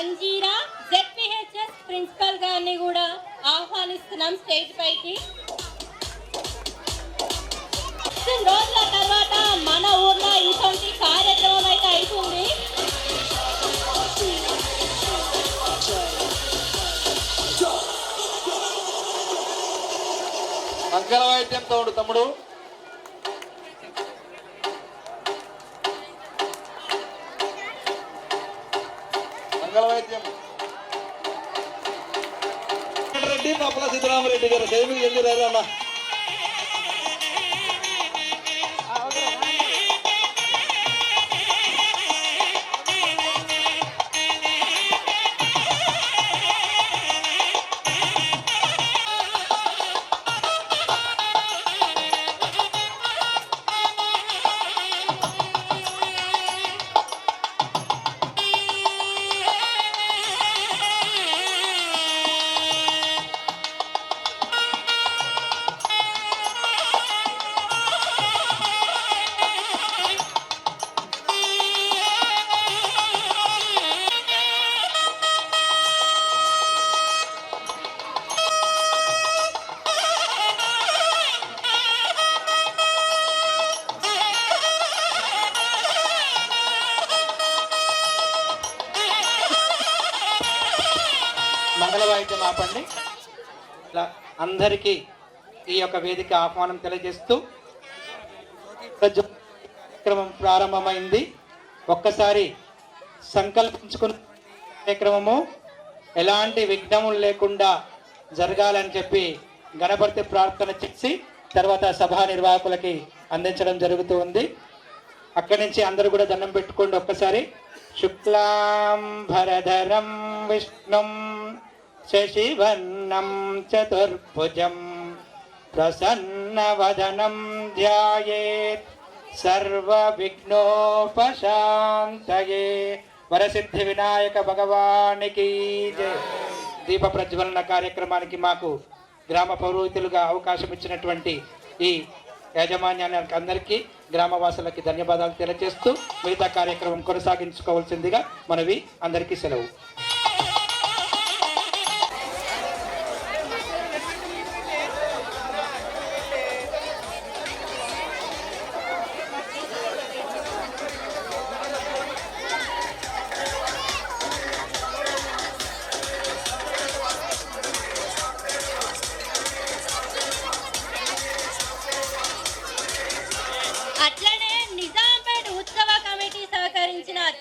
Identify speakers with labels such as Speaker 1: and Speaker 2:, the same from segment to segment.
Speaker 1: Manjira ZPHS principal గారిని కూడా ఆహ్వానిస్తున్నాం స్టేజ్ పైకి. రోజుల తర్వాత మన ఊర్లో ఇటువంటి కార్యక్రమం అయితే అవుతుంది.
Speaker 2: మంగళవాయిద్యం తోడు తమ్ముడు. మంగళవాయిద్యం రెడ్డి పప్పల సిద్ధరామరెడ్డి గారు సేవికి వెళ్ళిరారు అన్న. మంగళవాయిద్యం ఆపండి. అందరికీ ఈ యొక్క వేదిక ఆహ్వానం తెలియజేస్తూ కార్యక్రమం ప్రారంభమైంది. ఒక్కసారి సంకల్పించుకున్న కార్యక్రమము ఎలాంటి విఘ్నములు లేకుండా జరగాలని చెప్పి గణపతి ప్రార్థన చేసి తర్వాత సభా నిర్వాహకులకి అందించడం జరుగుతూ ఉంది. అక్కడి నుంచి అందరూ కూడా దండం పెట్టుకోండి. ఒక్కసారి శుక్లాంబరధరం విష్ణుం శశివర్ణం చతుర్భుజం ప్రసన్నవదనం ధ్యాయేత్ సర్వ విఘ్నోపశాంతయే. వరసిద్ధి వినాయక భగవానికి జై. దీప ప్రజ్వలన కార్యక్రమానికి మాకు గ్రామ పౌరోహితులుగా అవకాశం ఇచ్చినటువంటి ఈ యాజమాన్యానికి అందరికీ గ్రామవాసులకి ధన్యవాదాలు తెలియజేస్తూ మిగతా కార్యక్రమం కొనసాగించుకోవాల్సిందిగా మనవి. అందరికీ సెలవు.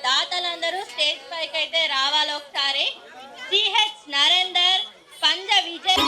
Speaker 1: దాతలందరూ స్టేజ్ పైకి అయితే రావాలి. ఒకసారి CH నరేందర్, పంజ విజయ్,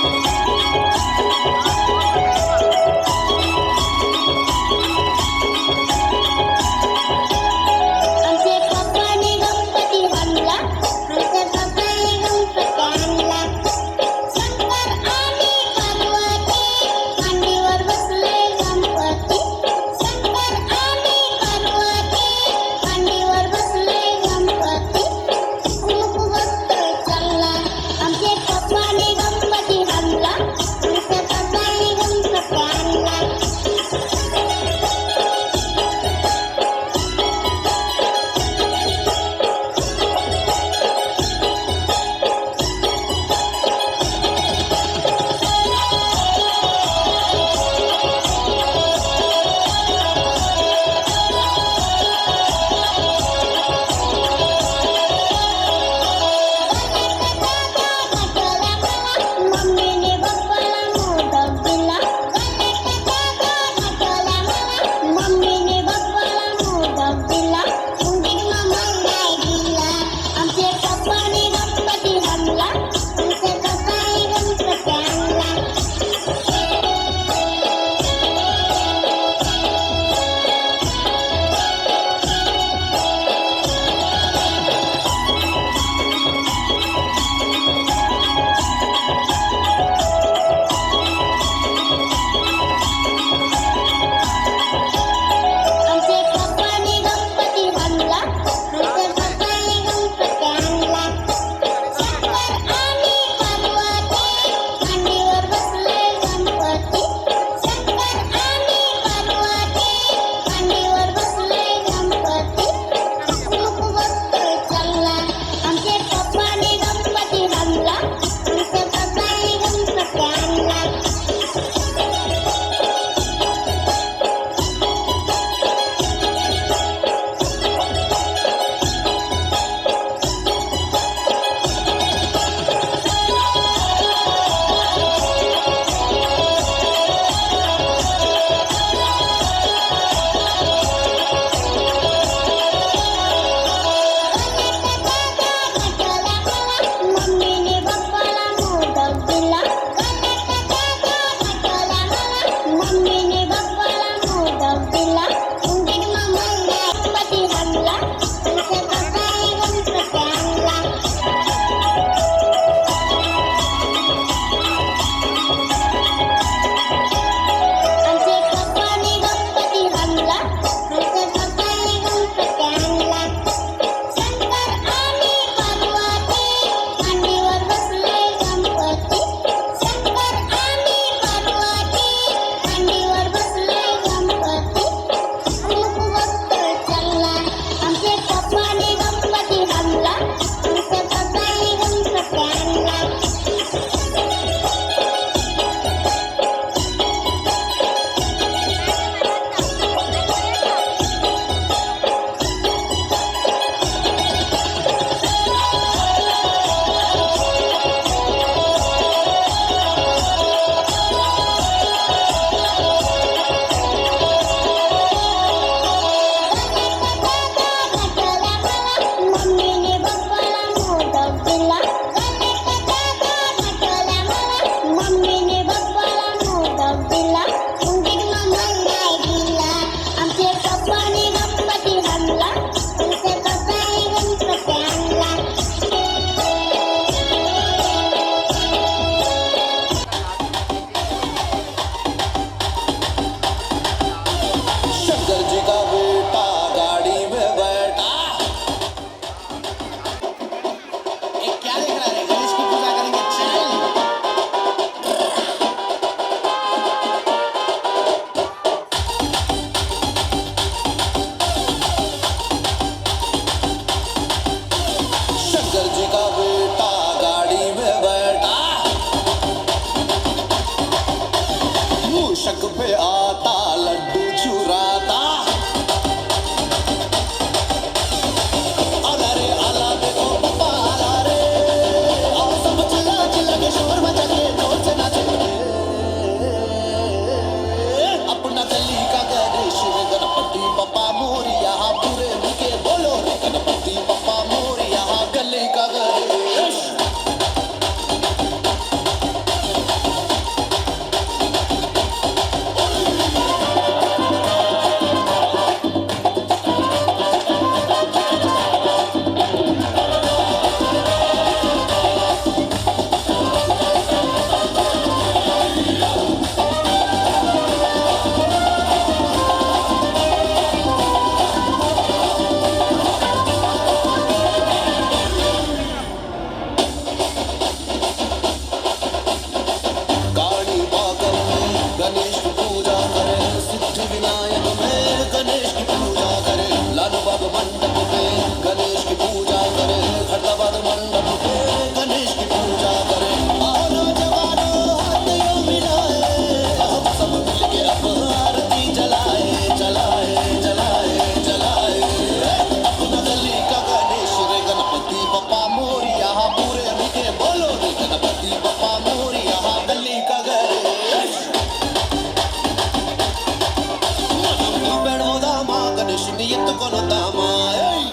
Speaker 2: మాయ్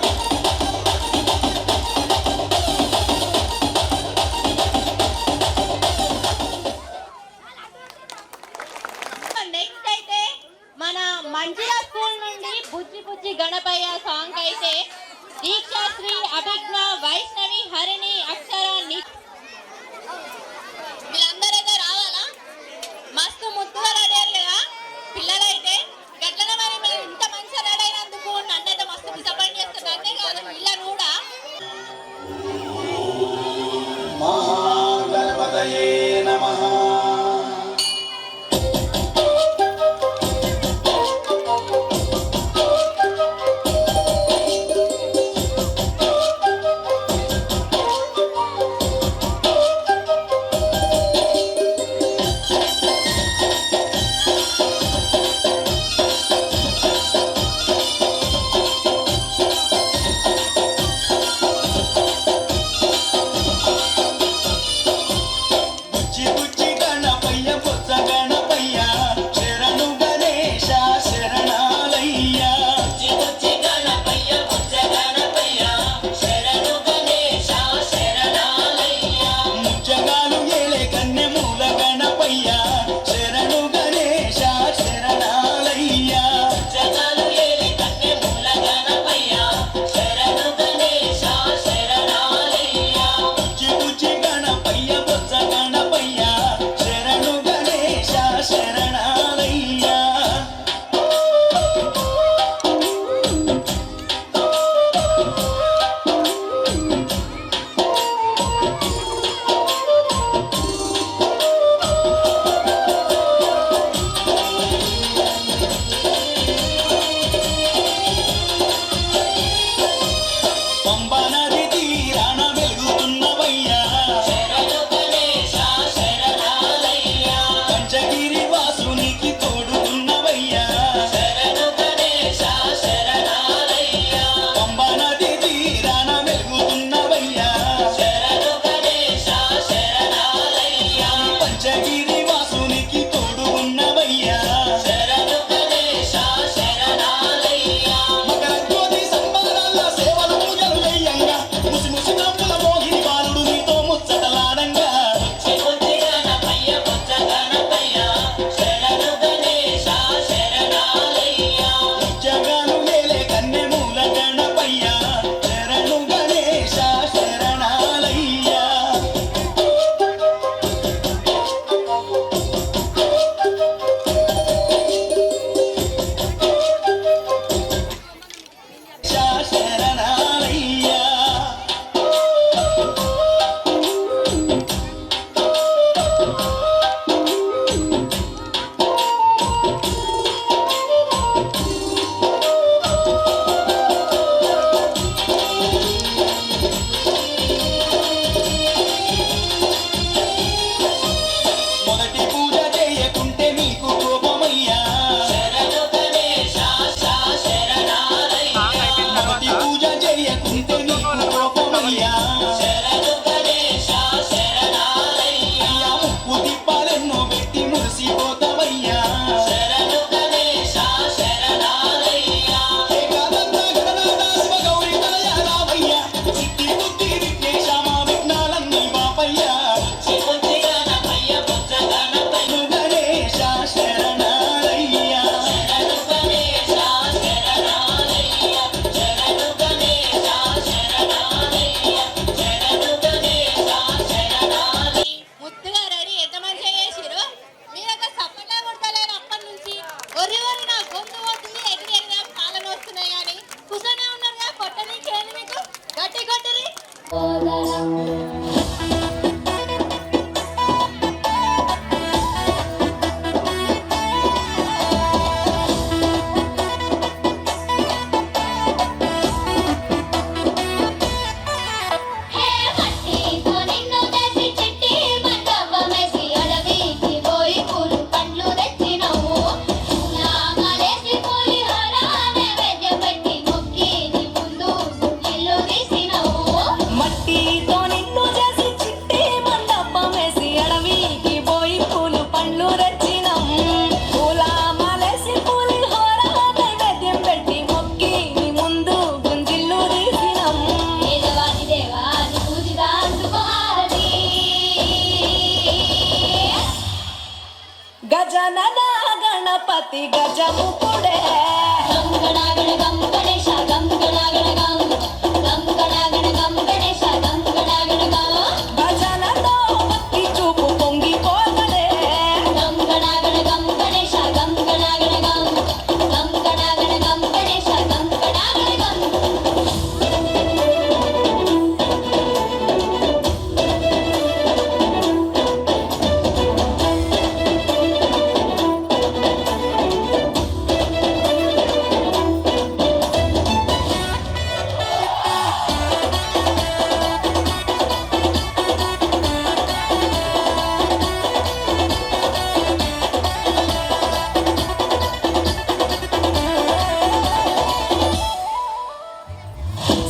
Speaker 1: నెక్స్ట్ అయితే మన మంచిల స్కూల్ నుండి బుజ్జి బుజ్జి గణపయ్య సాంగ్ అయితే దీక్షాశ్రీ అభిజ్ఞ వైష్ణవి హరిణి అక్షర వీళ్ళందరైతే రావాలా మస్తు ముద్దుగా రెడీ అయ్యారు కదా పిల్లలైతే గట్లనే మరి మేము ఇంత మంచిగా రెడీ అయినందుకు నన్నైతే మస్తు డిసప్పాయింట్ చేస్తారు అంతే కాదు పిల్లలు కూడా
Speaker 2: మహాగణపతయే నమః
Speaker 3: మట్టితో నిన్ను చేసి గణపతి గజముఖుడే
Speaker 1: గం గణాగణ గం గణేశ గం గణాగణ గం గం గణాగణ గం గణేశ గం గణాగణ గం
Speaker 3: భజనతో భక్తి చూపు పొంగిపోగలే
Speaker 1: గం గణాగణ గం గణేశ గం గణాగణ గం గం గణాగణ గం గణేశ గం గణాగణ గం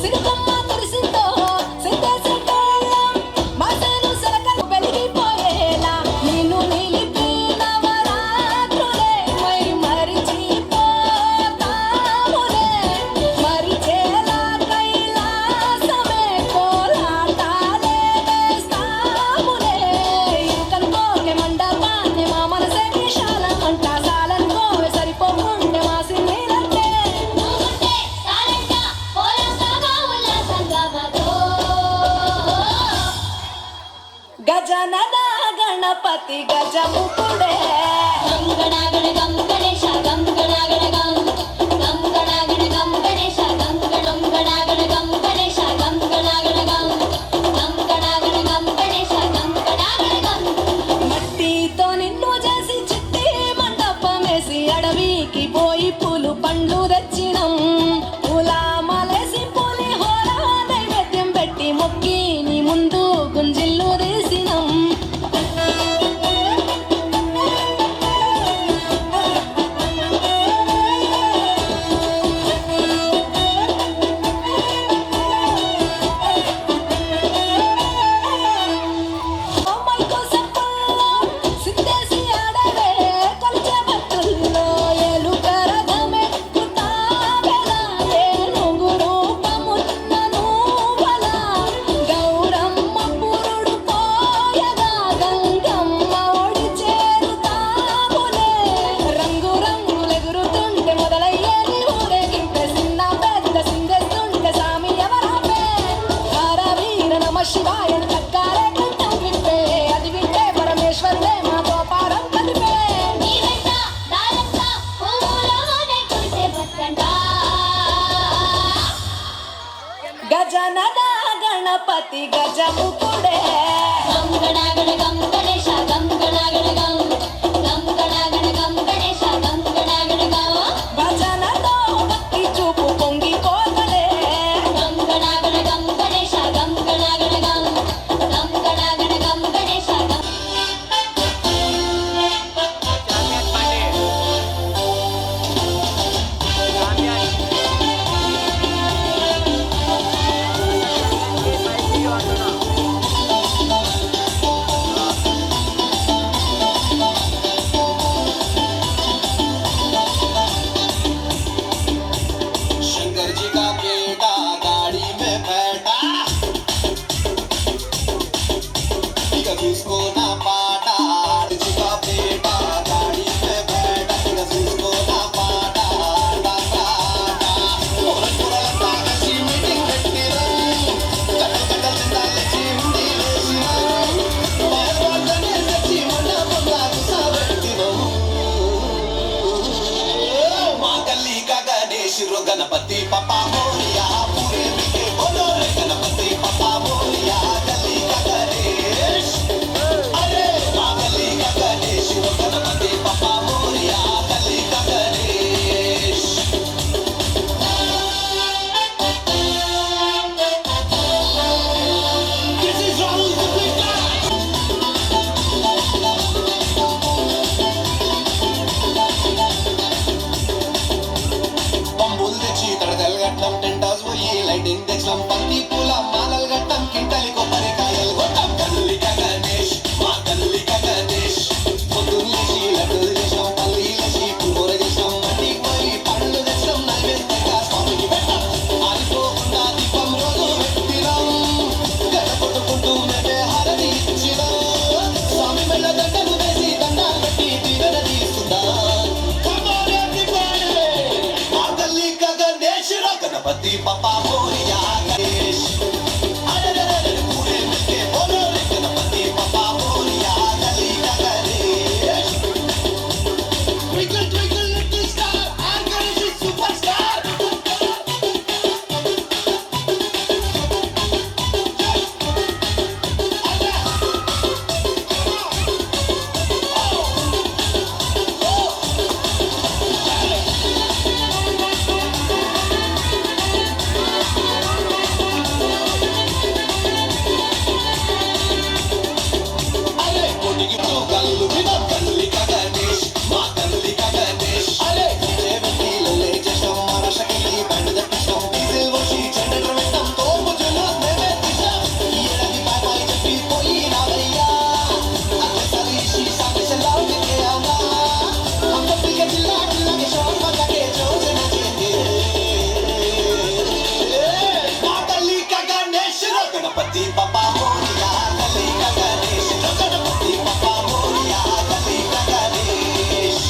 Speaker 3: సిరుకమ్మ కురిసిందో సిద్ధేశ కాలం మాసేను సరకలు వెలిగిపోయేలా నిన్ను నిలిపిన వరాత్రులే మై మరిచిపోతాములే మరిచేలా కైలాసమే కోలాటాలే వేస్తాములే ఇరుకనుకోకే మండపాన్ని మా మనసే విశాలమంట సాలనుకోవే సరిపోకుంటే మా సిన్నీలంటే
Speaker 1: నువ్వుంటే సాలంట పోలాసగా ఉల్లాసంగా మతో
Speaker 3: గజనన గణపతి గజముఖుడే
Speaker 1: గం గణాగణ గం గణేశ గం గణాగణ గం గం గణాగణ గం గణేశ గం గణాగణ గం గణేశ గం గణాగణ గం గం గణాగణ గం గణేశ గం గణాగణ గం
Speaker 3: మట్టితో నిన్ను చేసి చిట్టి మండపమేసి అడవికి పోయి పూలు పండ్లు తెచ్చినం పూల మాలేసి పూలి హోర నైవేద్యం పెట్టి మొక్కి నీ ముందు గుంజిల్లు తీసినం అమ్మాయి కోసం పుల్లో సిద్ధేసి ఆడవే కొలిచే భక్తుల్లో ఏలుకరథమే కుతాబెలా ఏనుగు రూపమున్న నువ్వలా గౌరమ్మ పురుడు పోయగా గంగమ్మ ఒడి చేరుతాములే రంగు రంగులెగురుతుంటే మొదలయ్యేది ఊరేగింపే చిన్న పెద్ద సిందేస్తుంటే సామి ఎవరాపే హర వీర నమ శివాయ తక్కారే కంఠం విప్పే అది వింటే పరమేశ్వరుడే మాతో పారం కలిపే
Speaker 1: నీ వెంట దారంతా పువ్వులోనే కురిసే బతుకంట
Speaker 3: గజనన గణపతి గజముఖుడే
Speaker 1: గం గణాగణ గం గణేశ గం గణాగణ గం గం గణాగణ గం గణేశ గం గణాగణ గం
Speaker 3: భజనతో భక్తి చూపు పొంగిపోగలే
Speaker 1: గం గణాగణ గం గణేశ గం గణాగణ గం గం గణాగణ గం గణేశ గం
Speaker 4: Gracias. मोरिया गणेश अरे रे रे पूरे मिलके बोलो रे गणपति बप्पा मोरिया गली का Ganesh twinkle twinkle little star our Ganesh is superstar Ganpati Bappa Moriya गली का गणेश गणपति बप्पा मोरिया गली का गणेश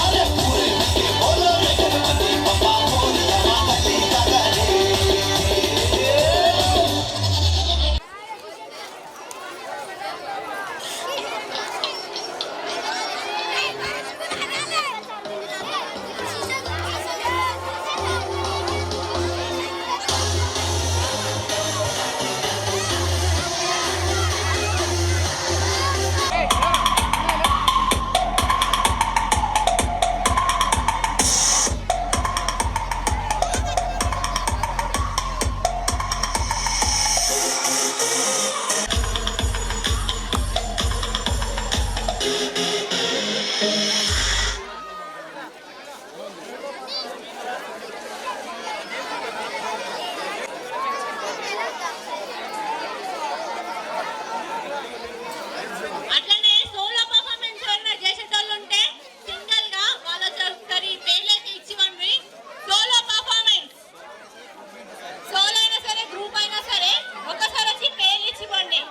Speaker 4: अरे पूरे मिलके बोलो रे गणपति बप्पा मोरिया गली का गणेश
Speaker 1: అట్లనే సోలో పర్ఫార్మెన్స్ ఎవరైనా చేసేటోళ్ళు ఉంటే సింగిల్ గా వాళ్ళకి ఒకసారి పేర్లైతే ఇచ్చివ్వండి. సోలో పర్ఫార్మెన్స్ సోలో అయినా సరే గ్రూప్ అయినా సరే ఒకసారి వచ్చి పేర్లు ఇచ్చివ్వండి.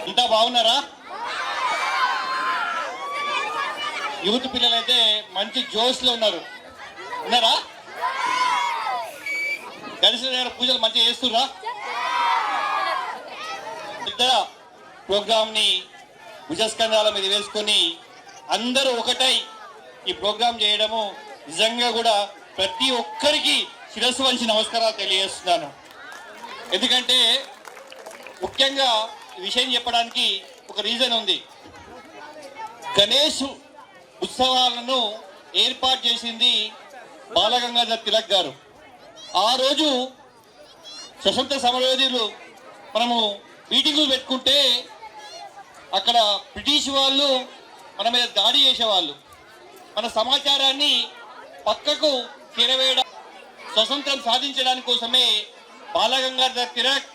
Speaker 5: ఇంత బాగున్నారా? యూత్ పిల్లలైతే మంచి జోష్ లో ఉన్నారా? గణేశుడి దగ్గర పూజలు మంచిగా చేస్తుర్రా? ఇద్దర ప్రోగ్రామ్ ని భుజస్కంధాల మీద వేసుకొని అందరూ ఒకటై ఈ ప్రోగ్రాం చేయడము నిజంగా కూడా ప్రతి ఒక్కరికి శిరస్సు వంచి నమస్కారాలు తెలియజేస్తున్నాను. ఎందుకంటే ముఖ్యంగా ఈ విషయం చెప్పడానికి ఒక రీజన్ ఉంది. గణేష్ ఉత్సవాలను ఏర్పాటు చేసింది బాలగంగాధర్ తిలక్ గారు. ఆ రోజు స్వతంత్ర సమరయోధులు మనము మీటింగులు పెట్టుకుంటే అక్కడ బ్రిటిష్ వాళ్ళు మన మీద దాడి చేసేవాళ్ళు. మన సమాచారాన్ని పక్కకు చేరవేయడం స్వతంత్రం సాధించడానికి కోసమే బాలగంగాధర్ తిలక్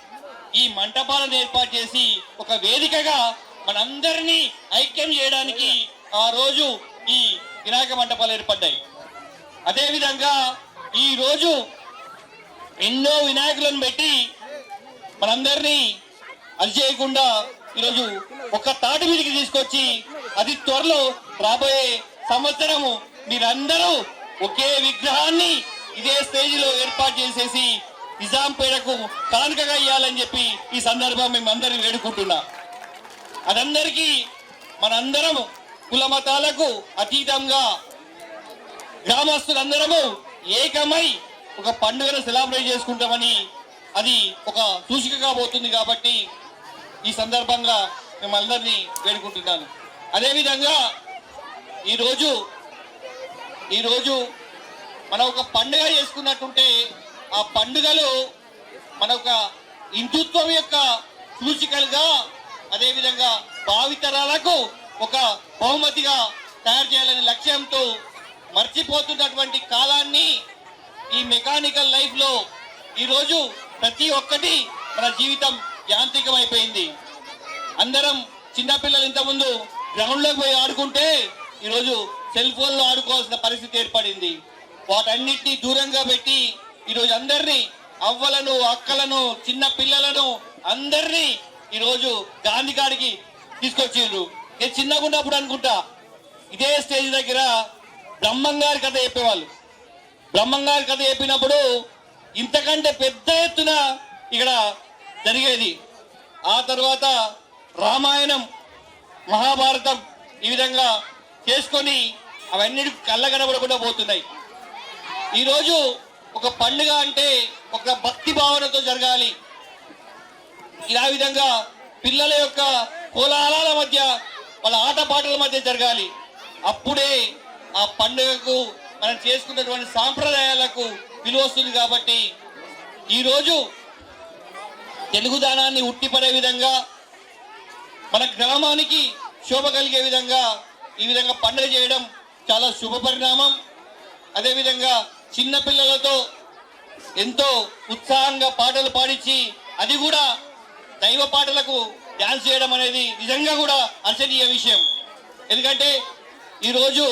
Speaker 5: ఈ మంటపాలను ఏర్పాటు చేసి ఒక వేదికగా మనందరినీ ఐక్యం చేయడానికి ఆ రోజు ఈ వినాయక మంటపాలు ఏర్పడ్డాయి. అదేవిధంగా ఈ రోజు ఎన్నో వినాయకులను పెట్టి మనందరినీ అది చేయకుండా ఈరోజు ఒక తాటి మీదకి తీసుకొచ్చి అతి త్వరలో రాబోయే సంవత్సరము మీరందరూ ఒకే విగ్రహాన్ని ఇదే స్టేజిలో ఏర్పాటు చేసేసి నిజాంపేటకు కానుకగా ఇవ్వాలని చెప్పి ఈ సందర్భం మేమందరం వేడుకుంటున్నా. అదందరికీ మనందరం కుల మతాలకు అతీతంగా గ్రామస్తులందరము ఏకమై ఒక పండుగను సెలబ్రేట్ చేసుకుంటామని అది ఒక సూచికగా పోతుంది. కాబట్టి ఈ సందర్భంగా మేమందరినీ వేడుకుంటున్నాను. అదేవిధంగా ఈరోజు మనం ఒక పండుగ చేసుకున్నట్టుంటే ఆ పండుగలు మన ఒక హిందుత్వం యొక్క సూచికలుగా అదేవిధంగా భావితరాలకు ఒక బహుమతిగా తయారు చేయాలనే లక్ష్యంతో మర్చిపోతున్నటువంటి కాలాన్ని ఈ మెకానికల్ లైఫ్లో ఈరోజు ప్రతి ఒక్కటి మన జీవితం యాంత్రికమైపోయింది. అందరం చిన్నపిల్లలు ఇంతకుముందు గ్రౌండ్లోకి పోయి ఆడుకుంటే ఈరోజు సెల్ ఫోన్లో ఆడుకోవాల్సిన పరిస్థితి ఏర్పడింది. వాటన్నిటిని దూరంగా పెట్టి ఈరోజు అందరినీ అవ్వలను, అక్కలను, చిన్న పిల్లలను అందరినీ ఈరోజు గాంధీ కాడికి తీసుకొచ్చిండ్రు. నేను చిన్నగా ఉన్నప్పుడు అనుకుంటా ఇదే స్టేజ్ దగ్గర బ్రహ్మంగారి కథ చెప్పేవాళ్ళు. బ్రహ్మంగారి కథ చెప్పినప్పుడు ఇంతకంటే పెద్ద ఎత్తున ఇక్కడ జరిగేది. ఆ తర్వాత రామాయణం, మహాభారతం ఈ విధంగా చేసుకొని అవన్నీ కళ్ళ కనబడకుండా పోతున్నాయి. ఈరోజు ఒక పండుగ అంటే ఒక భక్తి భావనతో జరగాలి. ఇలా విధంగా పిల్లల యొక్క కోలాహలాల మధ్య, వాళ్ళ ఆటపాటల మధ్య జరగాలి. అప్పుడే ఆ పండుగకు మనం చేసుకున్నటువంటి సాంప్రదాయాలకు విలువ వస్తుంది. కాబట్టి ఈరోజు తెలుగుదనాన్ని ఉట్టిపడే విధంగా, మన గ్రామానికి శోభ కలిగే విధంగా ఈ విధంగా పండుగ చేయడం చాలా శుభ పరిణామం. అదేవిధంగా చిన్న పిల్లలతో ఎంతో ఉత్సాహంగా పాటలు పాడించి, అది కూడా దైవ పాటలకు డ్యాన్స్ చేయడం అనేది నిజంగా కూడా హర్షణీయ విషయం. ఎందుకంటే ఈరోజు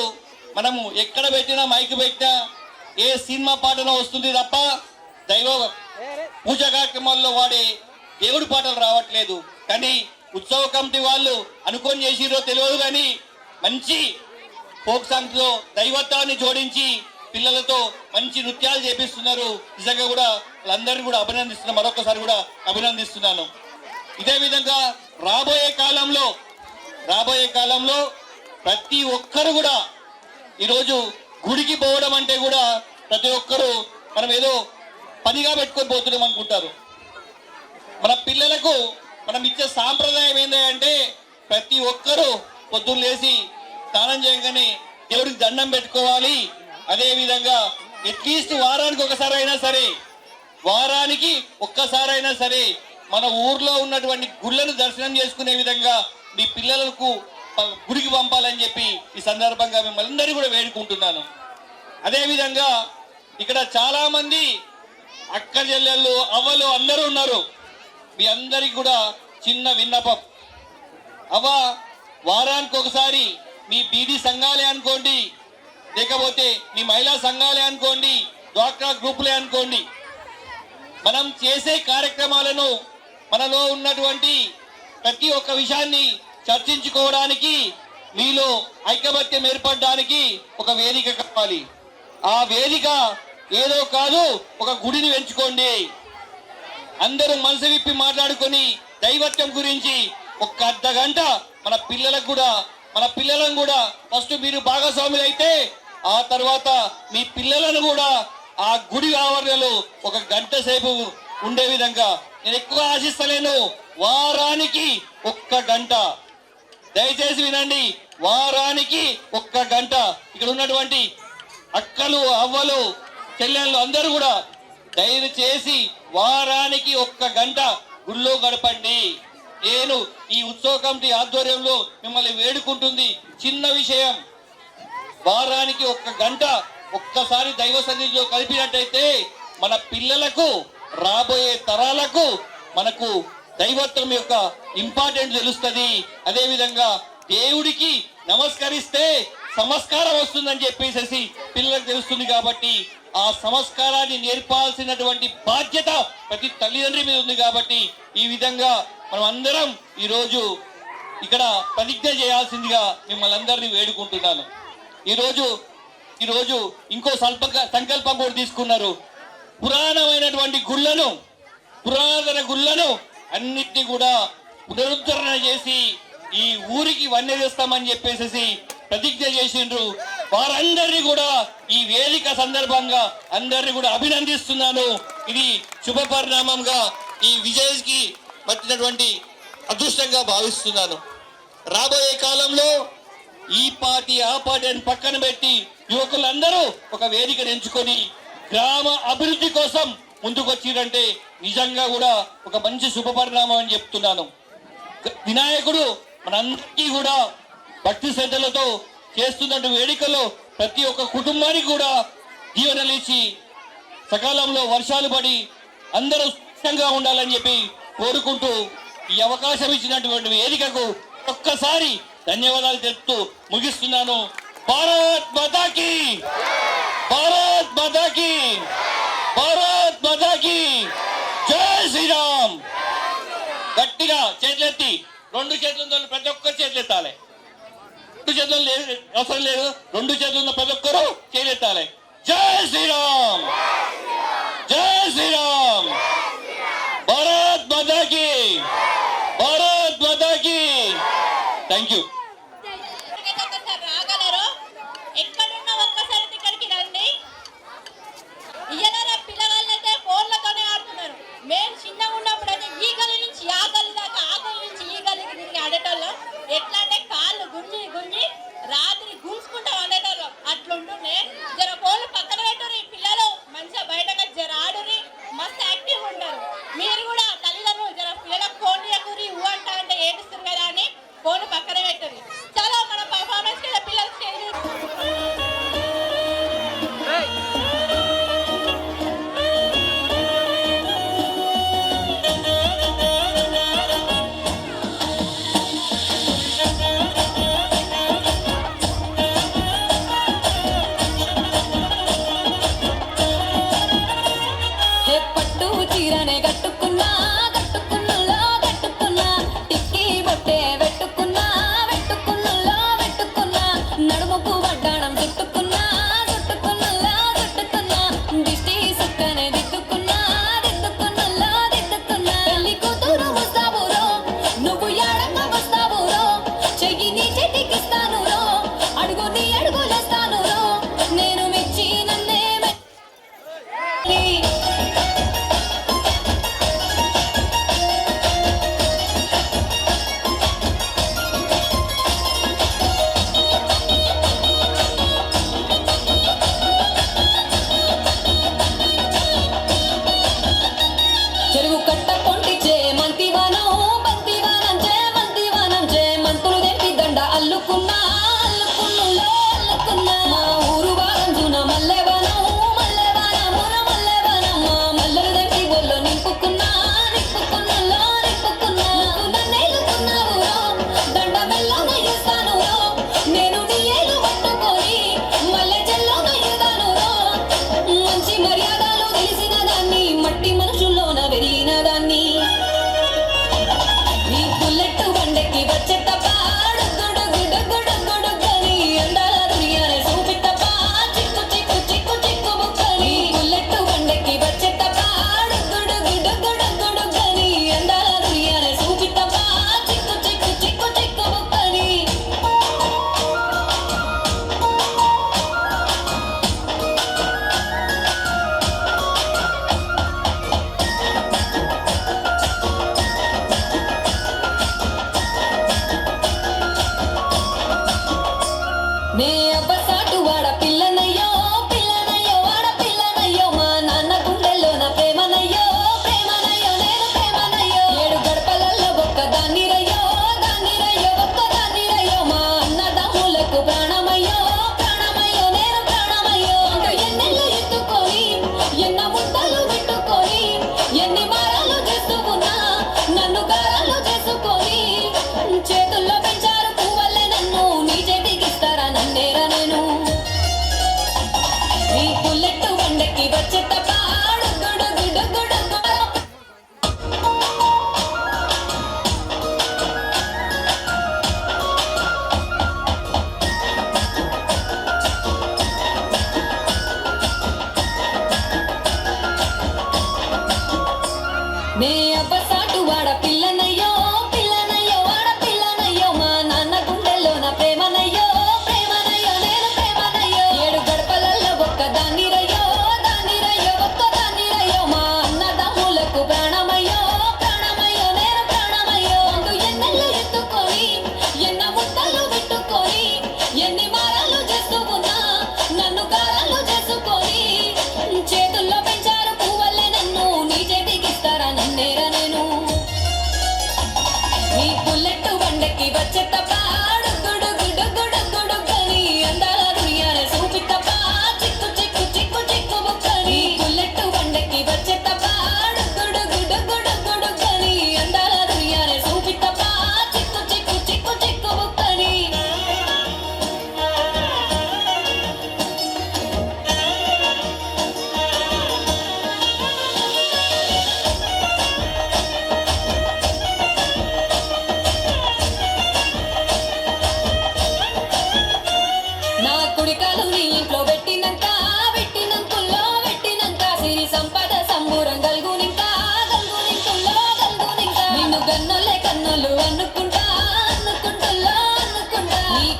Speaker 5: మనము ఎక్కడ పెట్టినా, మైక్ పెట్టినా ఏ సినిమా పాటనో వస్తుంది తప్ప దైవ పూజా కార్యక్రమాల్లో వాడే దేవుడి పాటలు రావట్లేదు. కానీ ఉత్సవ కమిటీ వాళ్ళు అనుకొని చేసిరో తెలియదు, కానీ మంచి ఫోక్ సాంగ్స్ లో దైవత్వాన్ని జోడించి పిల్లలతో మంచి నృత్యాలు చేపిస్తున్నారు. నిజంగా కూడా వాళ్ళందరినీ కూడా అభినందిస్తున్నాను, మరొకసారి కూడా అభినందిస్తున్నాను. ఇదే విధంగా రాబోయే కాలంలో ప్రతి ఒక్కరు కూడా ఈరోజు గుడికి పోవడం అంటే కూడా ప్రతి ఒక్కరు మనం ఏదో పనిగా పెట్టుకొని పోతున్నాం అనుకుంటారు. మన పిల్లలకు మనం ఇచ్చే సాంప్రదాయం ఏంటంటే ప్రతి ఒక్కరూ పొద్దున్న లేచి స్నానం చేయగానే దేవుడికి దండం పెట్టుకోవాలి. అదే విధంగా అట్లీస్ట్ వారానికి ఒక్కసారైనా సరే మన ఊర్లో ఉన్నటువంటి గుళ్ళను దర్శనం చేసుకునే విధంగా మీ పిల్లలకు గుడికి పంపాలని చెప్పి ఈ సందర్భంగా మిమ్మల్ని అందరినీ కూడా వేడుకుంటున్నాను. అదేవిధంగా ఇక్కడ చాలా మంది అక్క చెల్లెళ్ళు, అవ్వలు అందరూ ఉన్నారు. మీ అందరికి కూడా చిన్న విన్నపం, వారానికి ఒకసారి మీ బీడీ సంఘాలే అనుకోండి, లేకపోతే మీ మహిళా సంఘాలే అనుకోండి, డ్వాక్రా గ్రూపులే అనుకోండి, మనం చేసే కార్యక్రమాలను, మనలో ఉన్నటువంటి ప్రతి ఒక్క విషయాన్ని చర్చించుకోవడానికి, మీలో ఐకమత్యం ఏర్పడడానికి ఒక వేదిక కావాలి. ఆ వేదిక ఏదో కాదు, ఒక గుడిని పెంచుకోండి. అందరూ మనసు విప్పి మాట్లాడుకొని దైవత్వం గురించి ఒక అర్ధ గంట మన పిల్లలను కూడా ఫస్ట్ మీరు భాగస్వాములు అయితే, ఆ తర్వాత మీ పిల్లలను కూడా ఆ గుడి ఆవరణలో ఒక గంట సేపు ఉండే విధంగా, నేను ఎక్కువ ఆశిస్తలేను, వారానికి ఒక్క గంట, దయచేసి వినండి, వారానికి ఒక్క గంట ఇక్కడ ఉన్నటువంటి అక్కలు, అవ్వలు, చెల్లెళ్ళు అందరూ కూడా దయచేసి వారానికి ఒక్క గంట గుళ్ళో గడపండి. నేను ఈ ఉత్సవ కమిటీ ఆధ్వర్యంలో మిమ్మల్ని వేడుకుంటుంది చిన్న విషయం. వారానికి ఒక్క గంట ఒక్కసారి దైవ సన్నిధిలో కలిపినట్టయితే మన పిల్లలకు, రాబోయే తరాలకు మనకు దైవత్వం యొక్క ఇంపార్టెంట్ తెలుస్తుంది. అదేవిధంగా దేవుడికి నమస్కరిస్తే సంస్కారం వస్తుందని చెప్పేసి పిల్లలకు తెలుస్తుంది. కాబట్టి ఆ సంస్కారాన్ని నేర్పాల్సినటువంటి బాధ్యత ప్రతి తల్లిదండ్రి మీద ఉంది. కాబట్టి ఈ విధంగా మనం అందరం ఈరోజు ఇక్కడ ప్రతిజ్ఞ చేయాల్సిందిగా మిమ్మల్ని అందరినీ వేడుకుంటున్నాను. ఈరోజు ఇంకో సంకల్పం కూడా తీసుకున్నారు. పురాతన గుళ్ళను అన్నిటినీ కూడా పునరుద్ధరణ చేసి ఈ ఊరికి వన్నె చేస్తామని చెప్పేసి ప్రతిజ్ఞ చేసిండ్రు. వారందరినీ కూడా ఈ వేదిక సందర్భంగా అందరినీ కూడా అభినందిస్తున్నాను. ఇది శుభ పరిణామంగా ఈ విజయ్కి పట్టినటువంటి అదృష్టంగా భావిస్తున్నాను. రాబోయే కాలంలో ఈ పార్టీ ఆ పార్టీ అని పక్కన పెట్టి యువకులందరూ ఒక వేదికను ఎంచుకొని గ్రామ అభివృద్ధి కోసం ముందుకొచ్చిరంటే నిజంగా కూడా ఒక మంచి శుభ పరిణామం అని చెప్తున్నాను. వినాయకుడు మనందరికీ కూడా భక్తి శ్రద్ధలతో చేస్తున్నట్టు వేడుకల్లో ప్రతి ఒక్క కుటుంబానికి కూడా దీవెనలు ఇచ్చి సకాలంలో వర్షాలు పడి అందరూ సుఖంగా ఉండాలని చెప్పి కోరుకుంటూ ఈ అవకాశం ఇచ్చినటువంటి వేదికకు ఒక్కసారి ధన్యవాదాలు తెలుపుతూ ముగిస్తున్నాను. భారత్ మాతాకి, భారత్ మాతాకి, భారత్ మాతాకి జై శ్రీరామ్. గట్టిగా చేతులెత్తి, రెండు చేతులు ప్రతి ఒక్కరు చేతులెత్తాలి. రెండు చేతులు లేదు అవసరం లేదు, రెండు చేతులు ఉన్న ప్రతి ఒక్కరు చేతులెత్తాలి. జై శ్రీరామ్, జై శ్రీరామ్, భారత్ మాతాకి, భారత్ మాతాకి. Thank you.
Speaker 1: ఒక్కసారి రాగలరు, ఎక్కడున్నా ఒక్కసారి ఇక్కడికి రండి. ఇయ్యనరా పిల్లగాళ్ళైతే ఫోన్లతోనే ఆడుతున్నారు. మేము చిన్నగా ఉన్నప్పుడు అయితే ఈ గలి నుంచి ఆ గలి దాకా, ఆ గలి నుంచి ఈ గలికి తిరిగి ఆడేటోళ్ళం. ఎట్లా అంటే కాళ్ళు గుంజి గుంజి రాత్రి గుంజుకుంటా ఆడేటోళ్ళం. అట్లుంటుండే. జర ఫోన్లు పక్కన పెట్టుర్రి, పిల్లలు మంచిగా బయటకు జర ఆడుర్రి, మస్తు యాక్టివ్ ఉంటారు. మీరు కూడా తల్లిదండ్రులు జర పిల్లలకు ఫోన్ ఇవ్వకూరి అంటే ఏడుస్తుంది కదా అని ఫోన్ పక్కన పెట్టండి. చాలా మన పర్ఫార్మెన్స్ కదా పిల్లలు స్టేజ్
Speaker 3: పట్టు చీరనే కట్టుకున్నా, కట్టుకున్నలో కట్టుకున్నా, టిక్కీ బొట్టే పెట్టుకున్నా, పెట్టుకున్నలో పెట్టుకున్నా, నడుముకు వడ్డాణం చుట్టుకున్నా, చుట్టుకున్నలో చుట్టుకున్నా, దిష్టి సుక్కనే దిద్దుకున్నా, దిద్దుకున్నలో దిద్దుకున్నా. పెళ్లి కూతురు ముస్తాబురో, నువ్వు యాడంగా వస్తావురో, చెయ్యి నీ చేతికిస్తాను రో, అడుగు నీ అడుగులేస్తాను రో, నేను మెచ్చి నన్నే మెచ్చి. చెరువు కట్ట పొంటిచే మంతివానం, బంతివానం చే మంతివానం చే, మంతులు తెంపి దండ అల్లుకున్నా, అల్లుకున్నులో అల్లుకున్నా. మా ఊరు వారంజున మల్లెవనం, మల్లెవనమున మల్లెవనం, మా మల్లెలు తెంపి ఒళ్ళో నింపుకున్నా, నింపుకున్నలో నింపుకున్నా. నువ్వు నన్నేలుకున్నావురో, దండ మెల్లోన ఇస్తానురో, నేను నీ ఏలు పట్టుకొని మల్లె చెల్లోన ఇదానురో. మంచి మర్యాదలు తెలిసిన దాన్ని, మట్టి మనుషుల్లోన వెరిగిన దాన్ని. నీ బుల్లెట్ బండెక్కి వచ్చే తప్ప గుడుగుడుగుడుగుడుగుడుగని, అందాల దునియానే చూపిత్తప్ప, చిక్కు చిక్కు చిక్కు చిక్కు బుక్కని. బుల్లెట్ బండెక్కి వచ్చే తప్ప గుడుగుడుగుడుగుడుగని, అందాల దునియానే చూపిత్తప్ప, చిక్కు చిక్కు చిక్కు చిక్కు బుక్కని. నే అబ్బసాటు వాడ పిల్లనయ్యో, పిల్లనయ్యో వాడ పిల్లనయ్యో, మా నాన్న గుండెల్లో నా ప్రేమనయ్యో, ప్రేమనయ్యో నేను ప్రేమనయ్యో. ఏడు గడపలలో ఒక్క దాన్ని రయ్యో, దాన్ని రయ్యో ఒక్క దాన్ని రయ్యో, మా అన్నదమ్ములకు ప్రాణమయ్యో, ప్రాణమయ్యో నేను ప్రాణమయ్యో. అంటూ ఎన్నెళ్ళు ఎత్తుకొని, ఎన్న ముద్దలు పెట్టుకొని, ఎన్ని మారాలు చేస్తూ ఉన్నా, నన్ను గారాలు చేసుకొని, చేతుల్లో పెంచారు పువ్వల్లే నన్ను, నీ చేతికిస్తారా నన్నేరా నేను. నీ బుల్లెట్ బండెక్కి వచ్చే తప్ప గుడుగుడుగుడుగుడుగుడు. నే అబ్బసాటు వాడ పిల్లనయ్యో, పిల్లనయ్యో వాడ పిల్లనయ్యో, మా నాన్న గుండెల్లో నా ప్రేమనయ్యో, ప్రేమనయ్యో నేను ప్రేమనయ్యో. ఏడు గడపలలో ఒక్క దాన్ని రయ్యో, దాన్ని రయ్యో ఒక్క దాన్ని రయ్యో, మా అన్నదమ్ములకు ప్రాణమయ్యో, ప్రాణమయ్యో నేను ప్రాణమయ్యో. అంటూ ఎన్నెళ్ళు ఎత్తుకొని, ఎన్న ముద్దలు పెట్టుకొని, ఎన్ని మారాలు చేస్తూ ఉన్నా, నన్ను గారాలు చేసుకొని, చేతుల్లో పెంచారు పువ్వల్లే నన్ను, నీ చేతికిస్తారా నన్నేరా నేను. నీ బుల్లెట్ బండెక్కి వచ్చే తప్ప గుడుగుడుగుడుగుడుగని, అందాల దునియానే చూపిత్తప్ప, చిక్కు చిక్కు చిక్కు చిక్కు బుక్కని. బుల్లెట్ బండెక్కి వచ్చే తప్ప గుడుగుడుగుడుగుడుగని, అందాల దునియానే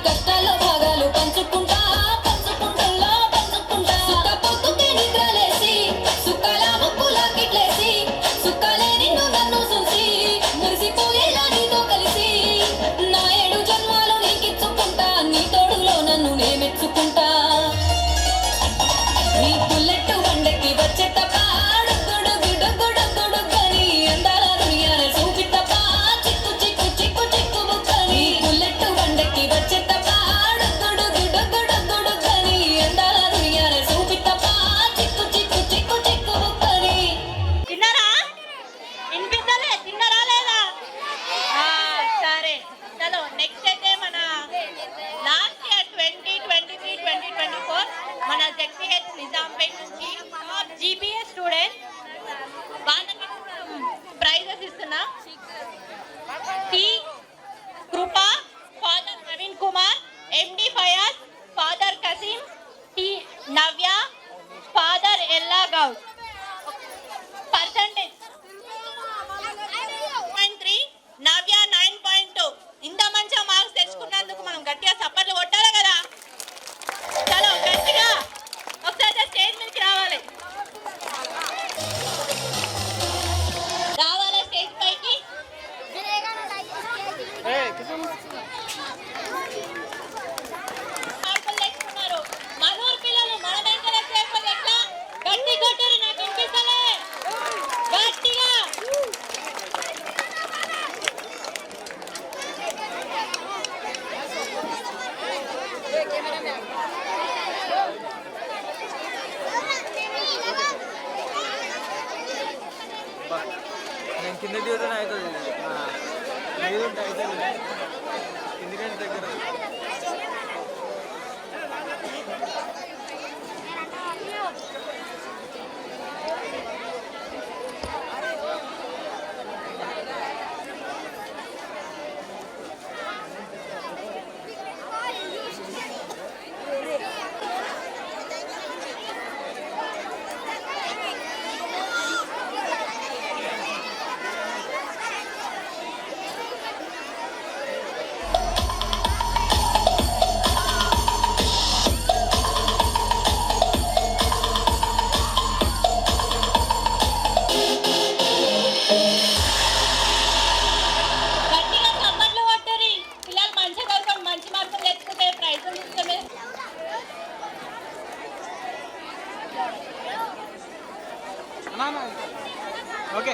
Speaker 3: కష్టాల్లో భాగాలు పంచుకుంటా పంచుకుంటా పంచుకుంటా సుఖ పొద్దుకే నిద్రలేసి సుఖాల ముక్కులా కిట్లేసి సుఖాలే నిన్ను నన్ను చూసి మురిసిపోయేలా నీతో కలిసి నా 7 జన్మాలు నీకిచ్చుకుంటా నీ తోడులో నన్ను నే మెచ్చుకుంటా నీ బుల్లెట్ బండెక్కి వచ్చే తప్ప డొగ్గు డొగ్గు డొగ్గు డొగ్గని అందాల దునియానే చూపి తప్ప చిక్కు చిక్కు చిక్కు చిక్కు బుక్కని బుల్లెట్ బండెక్కి వచ్చే తప్ప డొగ్గు డొగ్గు డొగ్గు డొగ్గు డొగ్గని అందాల దునియానే చూపి తప్ప చిక్కు చిక్కు చిక్కు చిక్కు బుక్కని
Speaker 6: తిన్నారా వినిపిస్తలే తిన్నారా లేదా సరే చలో నెక్స్ట్ అయితే మన లాస్ట్ ఇయర్ 2023-2024 మన జెడ్పీహెచ్ నిజాంపేట్ నుంచి జీపీఎస్ స్టూడెంట్ వాళ్ళకి ప్రైజెస్ ఇస్తున్నా టి కృప ఫాదర్ నవీన్ కుమార్ ఎండి ఫయాజ్ ఫాదర్ కసీం టి నవ్య ఫాదర్ ఎల్లా గౌడ్ పర్సంటేజ్ 9.3 నవ్య 9.2 ఇంత మంచిగా మార్క్స్ తెచ్చుకున్నందుకు మనం గట్టిగా సపోర్ట్లు కొట్టాలి కదా చలో గట్టిగా ఒకసారి స్టేజ్ మీదకి రావాలి రావాలి స్టేజ్ పైకి మార్కులు తెచ్చుకున్నారు మనూరు పిల్లలు మన వెంటనే చేయకపోతే ఎట్లా గట్టి కొట్టరు నాకు వినిపిస్తలే గట్టిగా
Speaker 2: నేను కింద దిగుతానే అవుతుంది మీరు ఉంటే అవుతుంది ఎందుకంటే దగ్గర
Speaker 6: గట్టిగా చప్పట్లు కొట్టరి పిల్లలు మంచిగా చదువుకొని మంచి మార్కులు తెచ్చుకుంటే ప్రైజులు ఇస్తామే
Speaker 2: ఓకే